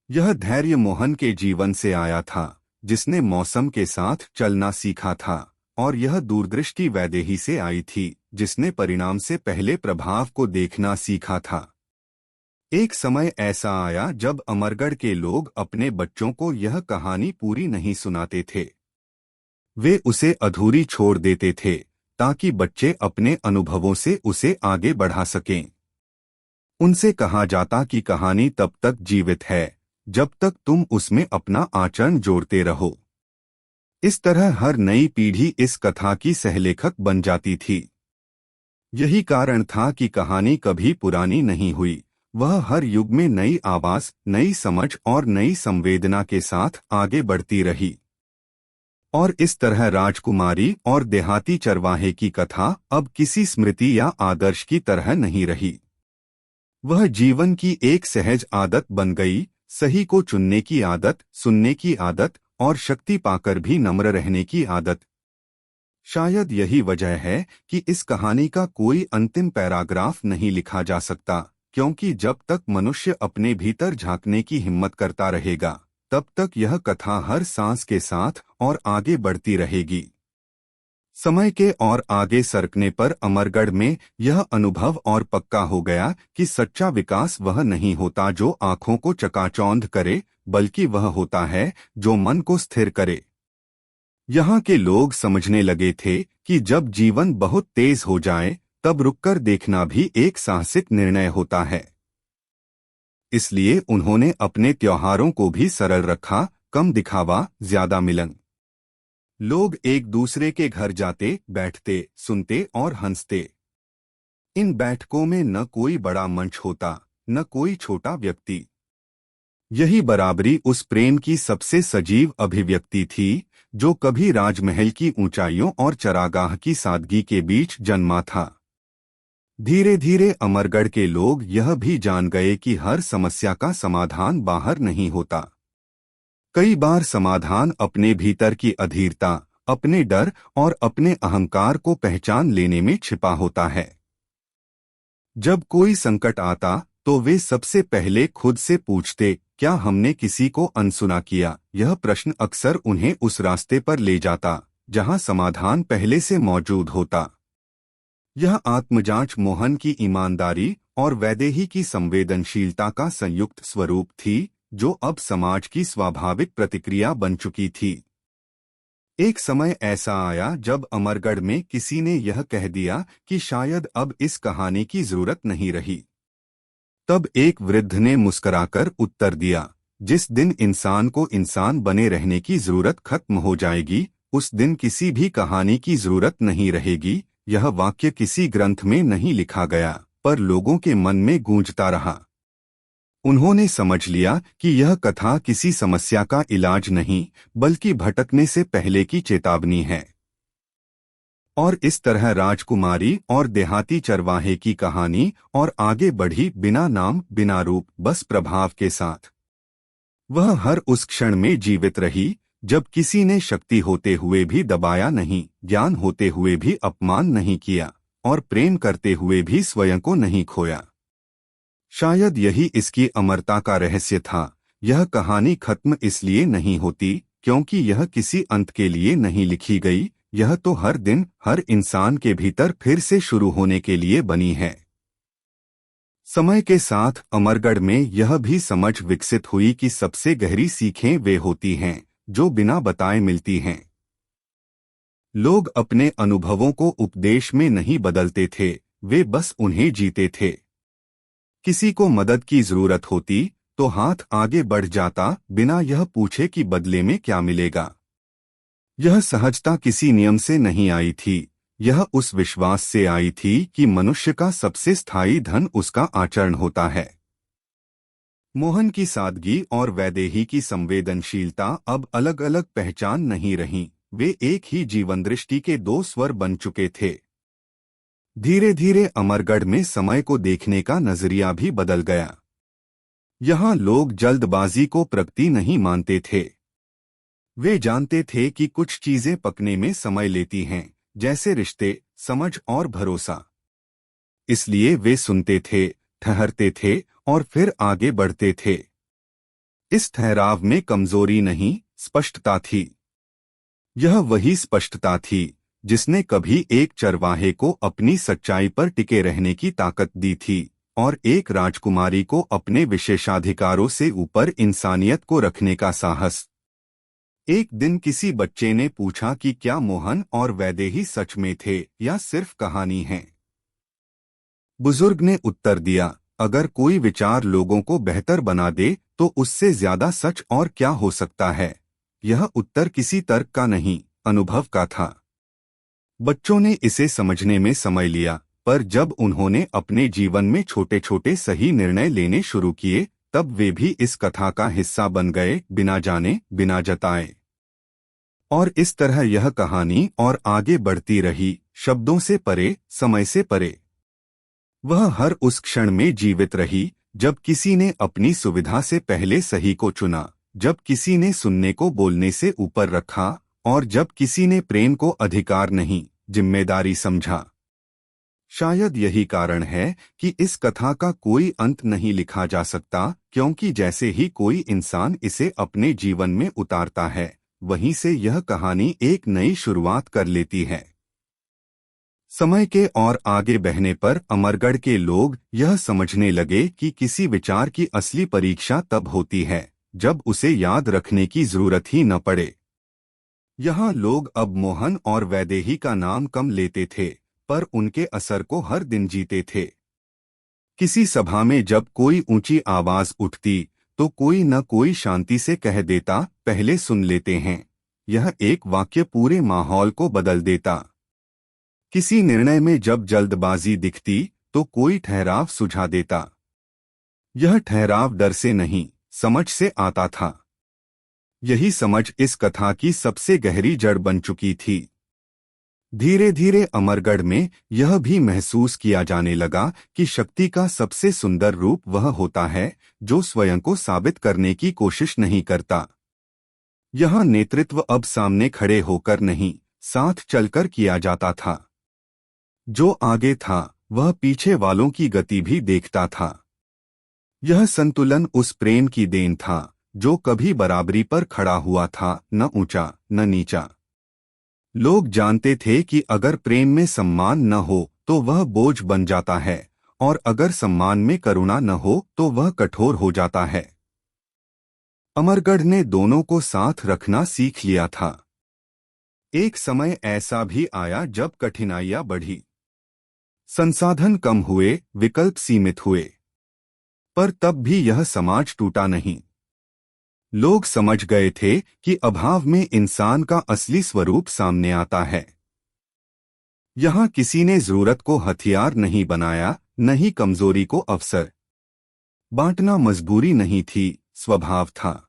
यह धैर्य मोहन के जीवन से आया था, जिसने मौसम के साथ चलना सीखा था, और यह दूरदृष्टि वैदेही से आई थी, जिसने परिणाम से पहले प्रभाव को देखना सीखा था। एक समय ऐसा आया जब अमरगढ़ के लोग अपने बच्चों को यह कहानी पूरी नहीं सुनाते थे। वे उसे अधूरी छोड़ देते थे, ताकि बच्चे अपने अनुभवों से उसे आगे बढ़ा सकें। उनसे कहा जाता कि कहानी तब तक जीवित है जब तक तुम उसमें अपना आचरण जोड़ते रहो। इस तरह हर नई पीढ़ी इस कथा की सहलेखक बन जाती थी। यही कारण था कि कहानी कभी पुरानी नहीं हुई, वह हर युग में नई आवाज, नई समझ और नई संवेदना के साथ आगे बढ़ती रही। और इस तरह राजकुमारी और देहाती चरवाहे की कथा अब किसी स्मृति या आदर्श की तरह नहीं रही। वह जीवन की एक सहज आदत बन गई, सही को चुनने की आदत, सुनने की आदत और शक्ति पाकर भी नम्र रहने की आदत। शायद यही वजह है कि इस कहानी का कोई अंतिम पैराग्राफ नहीं लिखा जा सकता, क्योंकि जब तक मनुष्य अपने भीतर झांकने की हिम्मत करता रहेगा, तब तक यह कथा हर सांस के साथ और आगे बढ़ती रहेगी। समय के और आगे सरकने पर अमरगढ़ में यह अनुभव और पक्का हो गया कि सच्चा विकास वह नहीं होता जो आंखों को चकाचौंध करे, बल्कि वह होता है जो मन को स्थिर करे। यहाँ के लोग समझने लगे थे कि जब जीवन बहुत तेज हो जाए, तब रुककर देखना भी एक साहसिक निर्णय होता है। इसलिए उन्होंने अपने त्योहारों को भी सरल रखा, कम दिखावा, ज्यादा मिलन। लोग एक दूसरे के घर जाते, बैठते, सुनते और हंसते। इन बैठकों में न कोई बड़ा मंच होता, न कोई छोटा व्यक्ति। यही बराबरी उस प्रेम की सबसे सजीव अभिव्यक्ति थी, जो कभी राजमहल की ऊंचाइयों और चरागाह की सादगी के बीच जन्मा था। धीरे धीरे अमरगढ़ के लोग यह भी जान गए कि हर समस्या का समाधान बाहर नहीं होता। कई बार समाधान अपने भीतर की अधीरता, अपने डर और अपने अहंकार को पहचान लेने में छिपा होता है। जब कोई संकट आता, तो वे सबसे पहले खुद से पूछते, क्या हमने किसी को अनसुना किया? यह प्रश्न अक्सर उन्हें उस रास्ते पर ले जाता जहां समाधान पहले से मौजूद होता। यह आत्मजांच मोहन की ईमानदारी और वैदेही की संवेदनशीलता का संयुक्त स्वरूप थी, जो अब समाज की स्वाभाविक प्रतिक्रिया बन चुकी थी। एक समय ऐसा आया जब अमरगढ़ में किसी ने यह कह दिया कि शायद अब इस कहानी की जरूरत नहीं रही। तब एक वृद्ध ने मुस्कुराकर उत्तर दिया, जिस दिन इंसान को इंसान बने रहने की जरूरत खत्म हो जाएगी, उस दिन किसी भी कहानी की जरूरत नहीं रहेगी। यह वाक्य किसी ग्रंथ में नहीं लिखा गया, पर लोगों के मन में गूंजता रहा। उन्होंने समझ लिया कि यह कथा किसी समस्या का इलाज नहीं, बल्कि भटकने से पहले की चेतावनी है। और इस तरह राजकुमारी और देहाती चरवाहे की कहानी और आगे बढ़ी, बिना नाम, बिना रूप, बस प्रभाव के साथ। वह हर उस क्षण में जीवित रही जब किसी ने शक्ति होते हुए भी दबाया नहीं, ज्ञान होते हुए भी अपमान नहीं किया, और प्रेम करते हुए भी स्वयं को नहीं खोया। शायद यही इसकी अमरता का रहस्य था। यह कहानी खत्म इसलिए नहीं होती क्योंकि यह किसी अंत के लिए नहीं लिखी गई, यह तो हर दिन, हर इंसान के भीतर फिर से शुरू होने के लिए बनी है। समय के साथ अमरगढ़ में यह भी समझ विकसित हुई कि सबसे गहरी सीखें वे होती हैं जो बिना बताए मिलती हैं। लोग अपने अनुभवों को उपदेश में नहीं बदलते थे, वे बस उन्हें जीते थे। किसी को मदद की जरूरत होती तो हाथ आगे बढ़ जाता, बिना यह पूछे कि बदले में क्या मिलेगा। यह सहजता किसी नियम से नहीं आई थी, यह उस विश्वास से आई थी कि मनुष्य का सबसे स्थायी धन उसका आचरण होता है। मोहन की सादगी और वैदेही की संवेदनशीलता अब अलग अलग पहचान नहीं रहीं, वे एक ही जीवन दृष्टि के दो स्वर बन चुके थे। धीरे धीरे अमरगढ़ में समय को देखने का नजरिया भी बदल गया। यहाँ लोग जल्दबाजी को प्रगति नहीं मानते थे। वे जानते थे कि कुछ चीजें पकने में समय लेती हैं, जैसे रिश्ते, समझ और भरोसा। इसलिए वे सुनते थे, ठहरते थे और फिर आगे बढ़ते थे। इस ठहराव में कमजोरी नहीं, स्पष्टता थी। यह वही स्पष्टता थी जिसने कभी एक चरवाहे को अपनी सच्चाई पर टिके रहने की ताकत दी थी और एक राजकुमारी को अपने विशेषाधिकारों से ऊपर इंसानियत को रखने का साहस। एक दिन किसी बच्चे ने पूछा कि क्या मोहन और वैदेही सच में थे या सिर्फ कहानी है। बुजुर्ग ने उत्तर दिया, अगर कोई विचार लोगों को बेहतर बना दे तो उससे ज्यादा सच और क्या हो सकता है। यह उत्तर किसी तर्क का नहीं, अनुभव का था। बच्चों ने इसे समझने में समय लिया, पर जब उन्होंने अपने जीवन में छोटे छोटे सही निर्णय लेने शुरू किए, तब वे भी इस कथा का हिस्सा बन गए, बिना जाने, बिना जताए। और इस तरह यह कहानी और आगे बढ़ती रही, शब्दों से परे, समय से परे। वह हर उस क्षण में जीवित रही जब किसी ने अपनी सुविधा से पहले सही को चुना, जब किसी ने सुनने को बोलने से ऊपर रखा और जब किसी ने प्रेम को अधिकार नहीं, जिम्मेदारी समझा। शायद यही कारण है कि इस कथा का कोई अंत नहीं लिखा जा सकता, क्योंकि जैसे ही कोई इंसान इसे अपने जीवन में उतारता है, वहीं से यह कहानी एक नई शुरुआत कर लेती है। समय के और आगे बहने पर अमरगढ़ के लोग यह समझने लगे कि किसी विचार की असली परीक्षा तब होती है जब उसे याद रखने की जरूरत ही न पड़े। यहाँ लोग अब मोहन और वैदेही का नाम कम लेते थे, पर उनके असर को हर दिन जीते थे। किसी सभा में जब कोई ऊंची आवाज उठती तो कोई न कोई शांति से कह देता, पहले सुन लेते हैं। यह एक वाक्य पूरे माहौल को बदल देता। किसी निर्णय में जब जल्दबाजी दिखती तो कोई ठहराव सुझा देता। यह ठहराव डर से नहीं, समझ से आता था। यही समझ इस कथा की सबसे गहरी जड़ बन चुकी थी। धीरे धीरे अमरगढ़ में यह भी महसूस किया जाने लगा कि शक्ति का सबसे सुंदर रूप वह होता है जो स्वयं को साबित करने की कोशिश नहीं करता। यह नेतृत्व अब सामने खड़े होकर नहीं, साथ चलकर किया जाता था। जो आगे था वह पीछे वालों की गति भी देखता था। यह संतुलन उस प्रेम की देन था जो कभी बराबरी पर खड़ा हुआ था, न ऊंचा न नीचा। लोग जानते थे कि अगर प्रेम में सम्मान न हो तो वह बोझ बन जाता है, और अगर सम्मान में करुणा न हो तो वह कठोर हो जाता है। अमरगढ़ ने दोनों को साथ रखना सीख लिया था। एक समय ऐसा भी आया जब कठिनाइयां बढ़ी, संसाधन कम हुए, विकल्प सीमित हुए, पर तब भी यह समाज टूटा नहीं। लोग समझ गए थे कि अभाव में इंसान का असली स्वरूप सामने आता है। यहाँ किसी ने जरूरत को हथियार नहीं बनाया, न ही कमजोरी को अवसर। बांटना मजबूरी नहीं थी, स्वभाव था।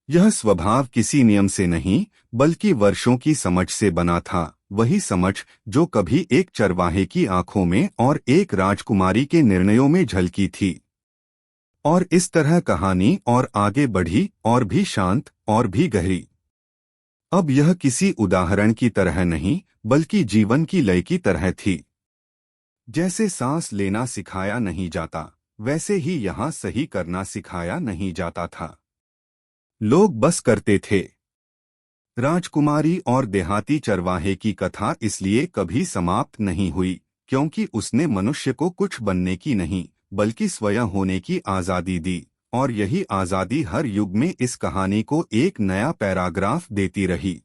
यह स्वभाव किसी नियम से नहीं, बल्कि वर्षों की समझ से बना था, वही समझ जो कभी एक चरवाहे की आंखों में और एक राजकुमारी के निर्णयों में झलकी थी। और इस तरह कहानी और आगे बढ़ी, और भी शांत, और भी गहरी। अब यह किसी उदाहरण की तरह नहीं, बल्कि जीवन की लय की तरह थी। जैसे सांस लेना सिखाया नहीं जाता, वैसे ही यहाँ सही करना सिखाया नहीं जाता था। लोग बस करते थे। राजकुमारी और देहाती चरवाहे की कथा इसलिए कभी समाप्त नहीं हुई, क्योंकि उसने मनुष्य को कुछ बनने की नहीं, बल्कि स्वयं होने की आजादी दी, और यही आजादी हर युग में इस कहानी को एक नया पैराग्राफ देती रही।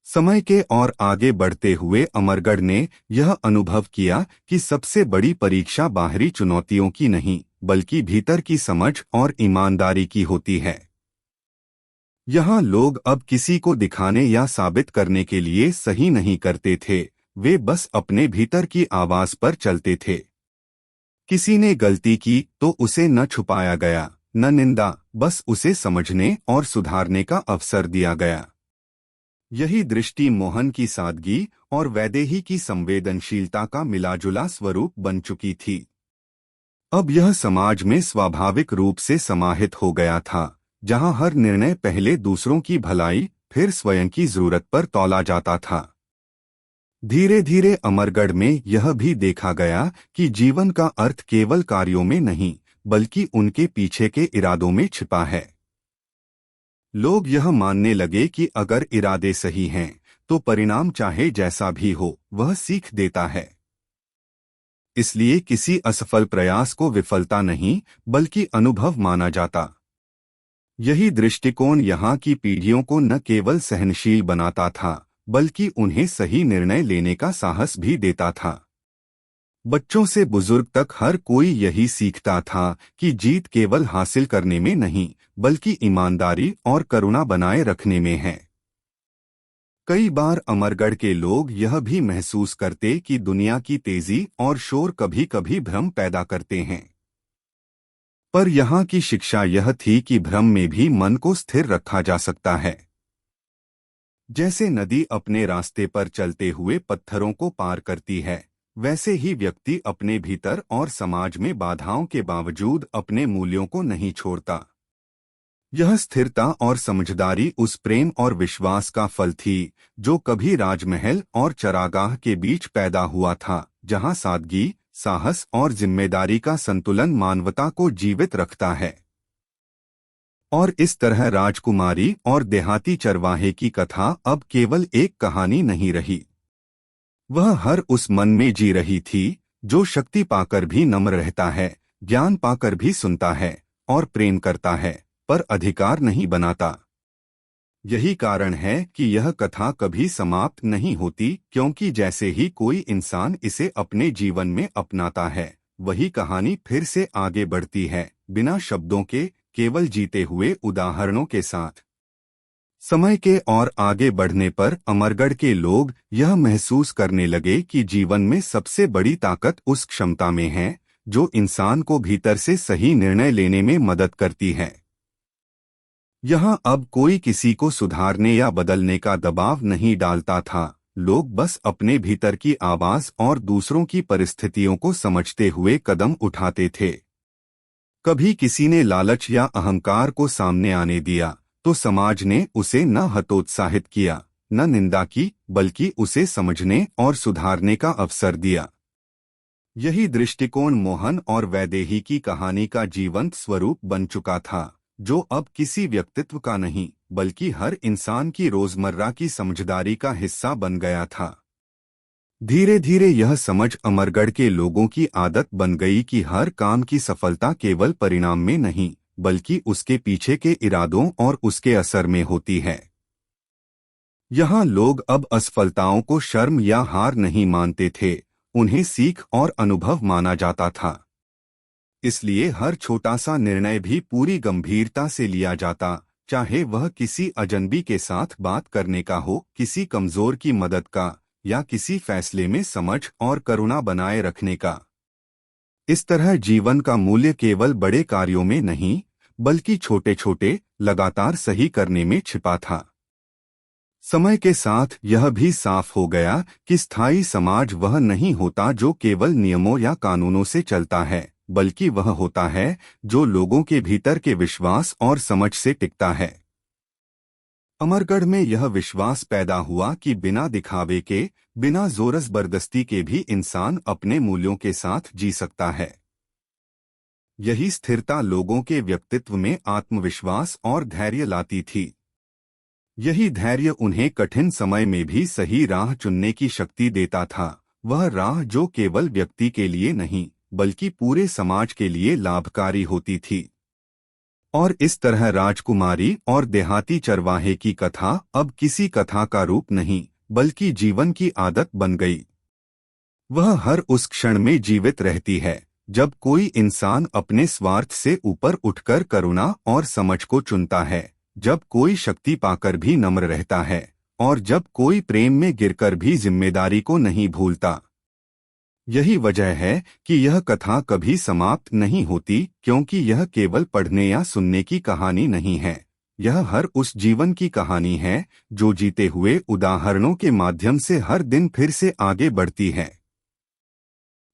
समय के और आगे बढ़ते हुए अमरगढ़ ने यह अनुभव किया कि सबसे बड़ी परीक्षा बाहरी चुनौतियों की नहीं, बल्कि भीतर की समझ और ईमानदारी की होती है। यहाँ लोग अब किसी को दिखाने या साबित करने के लिए सही नहीं करते थे, वे बस अपने भीतर की आवाज पर चलते थे। किसी ने गलती की तो उसे न छुपाया गया, न निंदा, बस उसे समझने और सुधारने का अवसर दिया गया। यही दृष्टि मोहन की सादगी और वैदेही की संवेदनशीलता का मिलाजुला स्वरूप बन चुकी थी। अब यह समाज में स्वाभाविक रूप से समाहित हो गया था, जहां हर निर्णय पहले दूसरों की भलाई फिर स्वयं की जरूरत पर तौला जाता था। धीरे धीरे अमरगढ़ में यह भी देखा गया कि जीवन का अर्थ केवल कार्यों में नहीं, बल्कि उनके पीछे के इरादों में छिपा है। लोग यह मानने लगे कि अगर इरादे सही हैं, तो परिणाम चाहे जैसा भी हो वह सीख देता है। इसलिए किसी असफल प्रयास को विफलता नहीं, बल्कि अनुभव माना जाता। यही दृष्टिकोण यहाँ की पीढ़ियों को न केवल सहनशील बनाता था, बल्कि उन्हें सही निर्णय लेने का साहस भी देता था। बच्चों से बुजुर्ग तक हर कोई यही सीखता था कि जीत केवल हासिल करने में नहीं, बल्कि ईमानदारी और करुणा बनाए रखने में है। कई बार अमरगढ़ के लोग यह भी महसूस करते कि दुनिया की तेजी और शोर कभी कभी भ्रम पैदा करते हैं। पर यहाँ की शिक्षा यह थी कि भ्रम में भी मन को स्थिर रखा जा सकता है। जैसे नदी अपने रास्ते पर चलते हुए पत्थरों को पार करती है, वैसे ही व्यक्ति अपने भीतर और समाज में बाधाओं के बावजूद अपने मूल्यों को नहीं छोड़ता। यह स्थिरता और समझदारी उस प्रेम और विश्वास का फल थी, जो कभी राजमहल और चरागाह के बीच पैदा हुआ था, जहां सादगी, साहस और जिम्मेदारी का संतुलन मानवता को जीवित रखता है। और इस तरह राजकुमारी और देहाती चरवाहे की कथा अब केवल एक कहानी नहीं रही। वह हर उस मन में जी रही थी, जो शक्ति पाकर भी नम्र रहता है, ज्ञान पाकर भी सुनता है और प्रेम करता है, पर अधिकार नहीं बनाता। यही कारण है कि यह कथा कभी समाप्त नहीं होती, क्योंकि जैसे ही कोई इंसान इसे अपने जीवन में अपनाता है, वही कहानी फिर से आगे बढ़ती है, बिना शब्दों के, केवल जीते हुए उदाहरणों के साथ। समय के और आगे बढ़ने पर अमरगढ़ के लोग यह महसूस करने लगे कि जीवन में सबसे बड़ी ताकत उस क्षमता में है, जो इंसान को भीतर से सही निर्णय लेने में मदद करती है। यहाँ अब कोई किसी को सुधारने या बदलने का दबाव नहीं डालता था, लोग बस अपने भीतर की आवाज और दूसरों की परिस्थितियों को समझते हुए कदम उठाते थे। कभी किसी ने लालच या अहंकार को सामने आने दिया, तो समाज ने उसे न हतोत्साहित किया, न निंदा की, बल्कि उसे समझने और सुधारने का अवसर दिया। यही दृष्टिकोण मोहन और वैदेही की कहानी का जीवंत स्वरूप बन चुका था, जो अब किसी व्यक्तित्व का नहीं, बल्कि हर इंसान की रोजमर्रा की समझदारी का हिस्सा बन गया था। धीरे धीरे यह समझ अमरगढ़ के लोगों की आदत बन गई कि हर काम की सफलता केवल परिणाम में नहीं, बल्कि उसके पीछे के इरादों और उसके असर में होती है। यहाँ लोग अब असफलताओं को शर्म या हार नहीं मानते थे, उन्हें सीख और अनुभव माना जाता था। इसलिए हर छोटा सा निर्णय भी पूरी गंभीरता से लिया जाता, चाहे वह किसी अजनबी के साथ बात करने का हो, किसी कमजोर की मदद का, या किसी फैसले में समझ और करुणा बनाए रखने का। इस तरह जीवन का मूल्य केवल बड़े कार्यों में नहीं, बल्कि छोटे छोटे, लगातार सही करने में छिपा था। समय के साथ यह भी साफ हो गया कि स्थायी समाज वह नहीं होता जो केवल नियमों या कानूनों से चलता है, बल्कि वह होता है जो लोगों के भीतर के विश्वास और समझ से टिकता है। अमरगढ़ में यह विश्वास पैदा हुआ कि बिना दिखावे के, बिना जोर जबरदस्ती के भी इंसान अपने मूल्यों के साथ जी सकता है। यही स्थिरता लोगों के व्यक्तित्व में आत्मविश्वास और धैर्य लाती थी। यही धैर्य उन्हें कठिन समय में भी सही राह चुनने की शक्ति देता था, वह राह जो केवल व्यक्ति के लिए नहीं, बल्कि पूरे समाज के लिए लाभकारी होती थी। और इस तरह राजकुमारी और देहाती चरवाहे की कथा अब किसी कथा का रूप नहीं, बल्कि जीवन की आदत बन गई। वह हर उस क्षण में जीवित रहती है जब कोई इंसान अपने स्वार्थ से ऊपर उठकर करुणा और समझ को चुनता है, जब कोई शक्ति पाकर भी नम्र रहता है और जब कोई प्रेम में गिरकर भी जिम्मेदारी को नहीं भूलता। यही वजह है कि यह कथा कभी समाप्त नहीं होती, क्योंकि यह केवल पढ़ने या सुनने की कहानी नहीं है। यह हर उस जीवन की कहानी है जो जीते हुए उदाहरणों के माध्यम से हर दिन फिर से आगे बढ़ती है।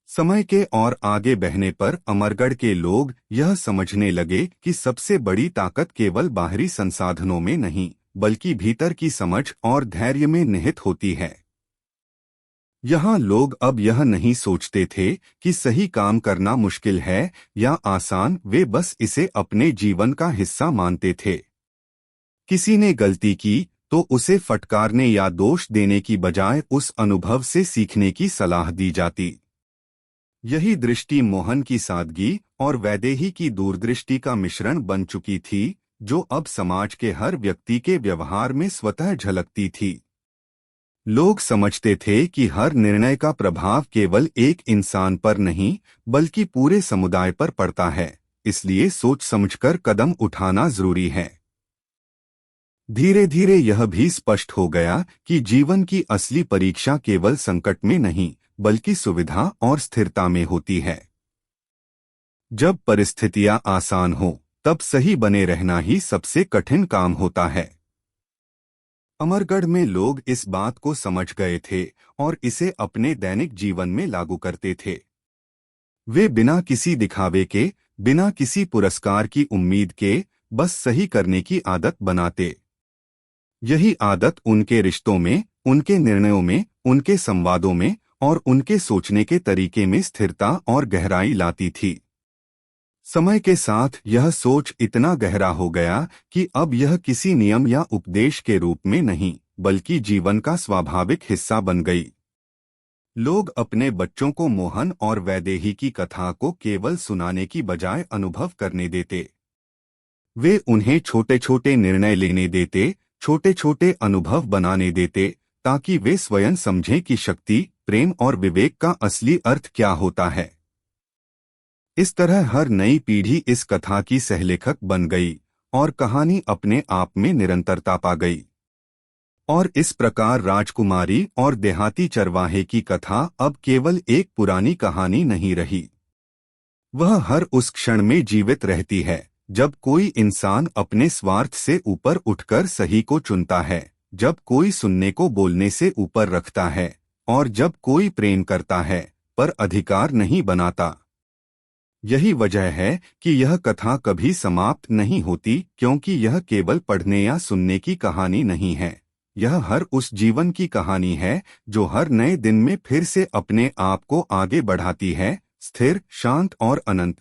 समय के और आगे बहने पर अमरगढ़ के लोग यह समझने लगे कि सबसे बड़ी ताकत केवल बाहरी संसाधनों में नहीं, बल्कि भीतर की समझ और धैर्य में निहित होती है। यहाँ लोग अब यह नहीं सोचते थे कि सही काम करना मुश्किल है या आसान, वे बस इसे अपने जीवन का हिस्सा मानते थे। किसी ने गलती की तो उसे फटकारने या दोष देने की बजाय उस अनुभव से सीखने की सलाह दी जाती। यही दृष्टि मोहन की सादगी और वैदेही की दूरदृष्टि का मिश्रण बन चुकी थी, जो अब समाज के हर व्यक्ति के व्यवहार में स्वतः झलकती थी। लोग समझते थे कि हर निर्णय का प्रभाव केवल एक इंसान पर नहीं, बल्कि पूरे समुदाय पर पड़ता है, इसलिए सोच समझकर कदम उठाना जरूरी है। धीरे धीरे यह भी स्पष्ट हो गया कि जीवन की असली परीक्षा केवल संकट में नहीं, बल्कि सुविधा और स्थिरता में होती है। जब परिस्थितियां आसान हो, तब सही बने रहना ही सबसे कठिन काम होता है। अमरगढ़ में लोग इस बात को समझ गए थे और इसे अपने दैनिक जीवन में लागू करते थे। वे बिना किसी दिखावे के, बिना किसी पुरस्कार की उम्मीद के, बस सही करने की आदत बनाते। यही आदत उनके रिश्तों में, उनके निर्णयों में, उनके संवादों में और उनके सोचने के तरीके में स्थिरता और गहराई लाती थी। समय के साथ यह सोच इतना गहरा हो गया कि अब यह किसी नियम या उपदेश के रूप में नहीं, बल्कि जीवन का स्वाभाविक हिस्सा बन गई। लोग अपने बच्चों को मोहन और वैदेही की कथा को केवल सुनाने की बजाय अनुभव करने देते। वे उन्हें छोटे छोटे निर्णय लेने देते, छोटे छोटे अनुभव बनाने देते, ताकि वे स्वयं समझें कि शक्ति, प्रेम और विवेक का असली अर्थ क्या होता है। इस तरह हर नई पीढ़ी इस कथा की सहलेखक बन गई और कहानी अपने आप में निरंतरता पा गई। और इस प्रकार राजकुमारी और देहाती चरवाहे की कथा अब केवल एक पुरानी कहानी नहीं रही। वह हर उस क्षण में जीवित रहती है जब कोई इंसान अपने स्वार्थ से ऊपर उठकर सही को चुनता है, जब कोई सुनने को बोलने से ऊपर रखता है और जब कोई प्रेम करता है पर अधिकार नहीं बनाता। यही वजह है कि यह कथा कभी समाप्त नहीं होती, क्योंकि यह केवल पढ़ने या सुनने की कहानी नहीं है। यह हर उस जीवन की कहानी है जो हर नए दिन में फिर से अपने आप को आगे बढ़ाती है, स्थिर, शांत और अनंत।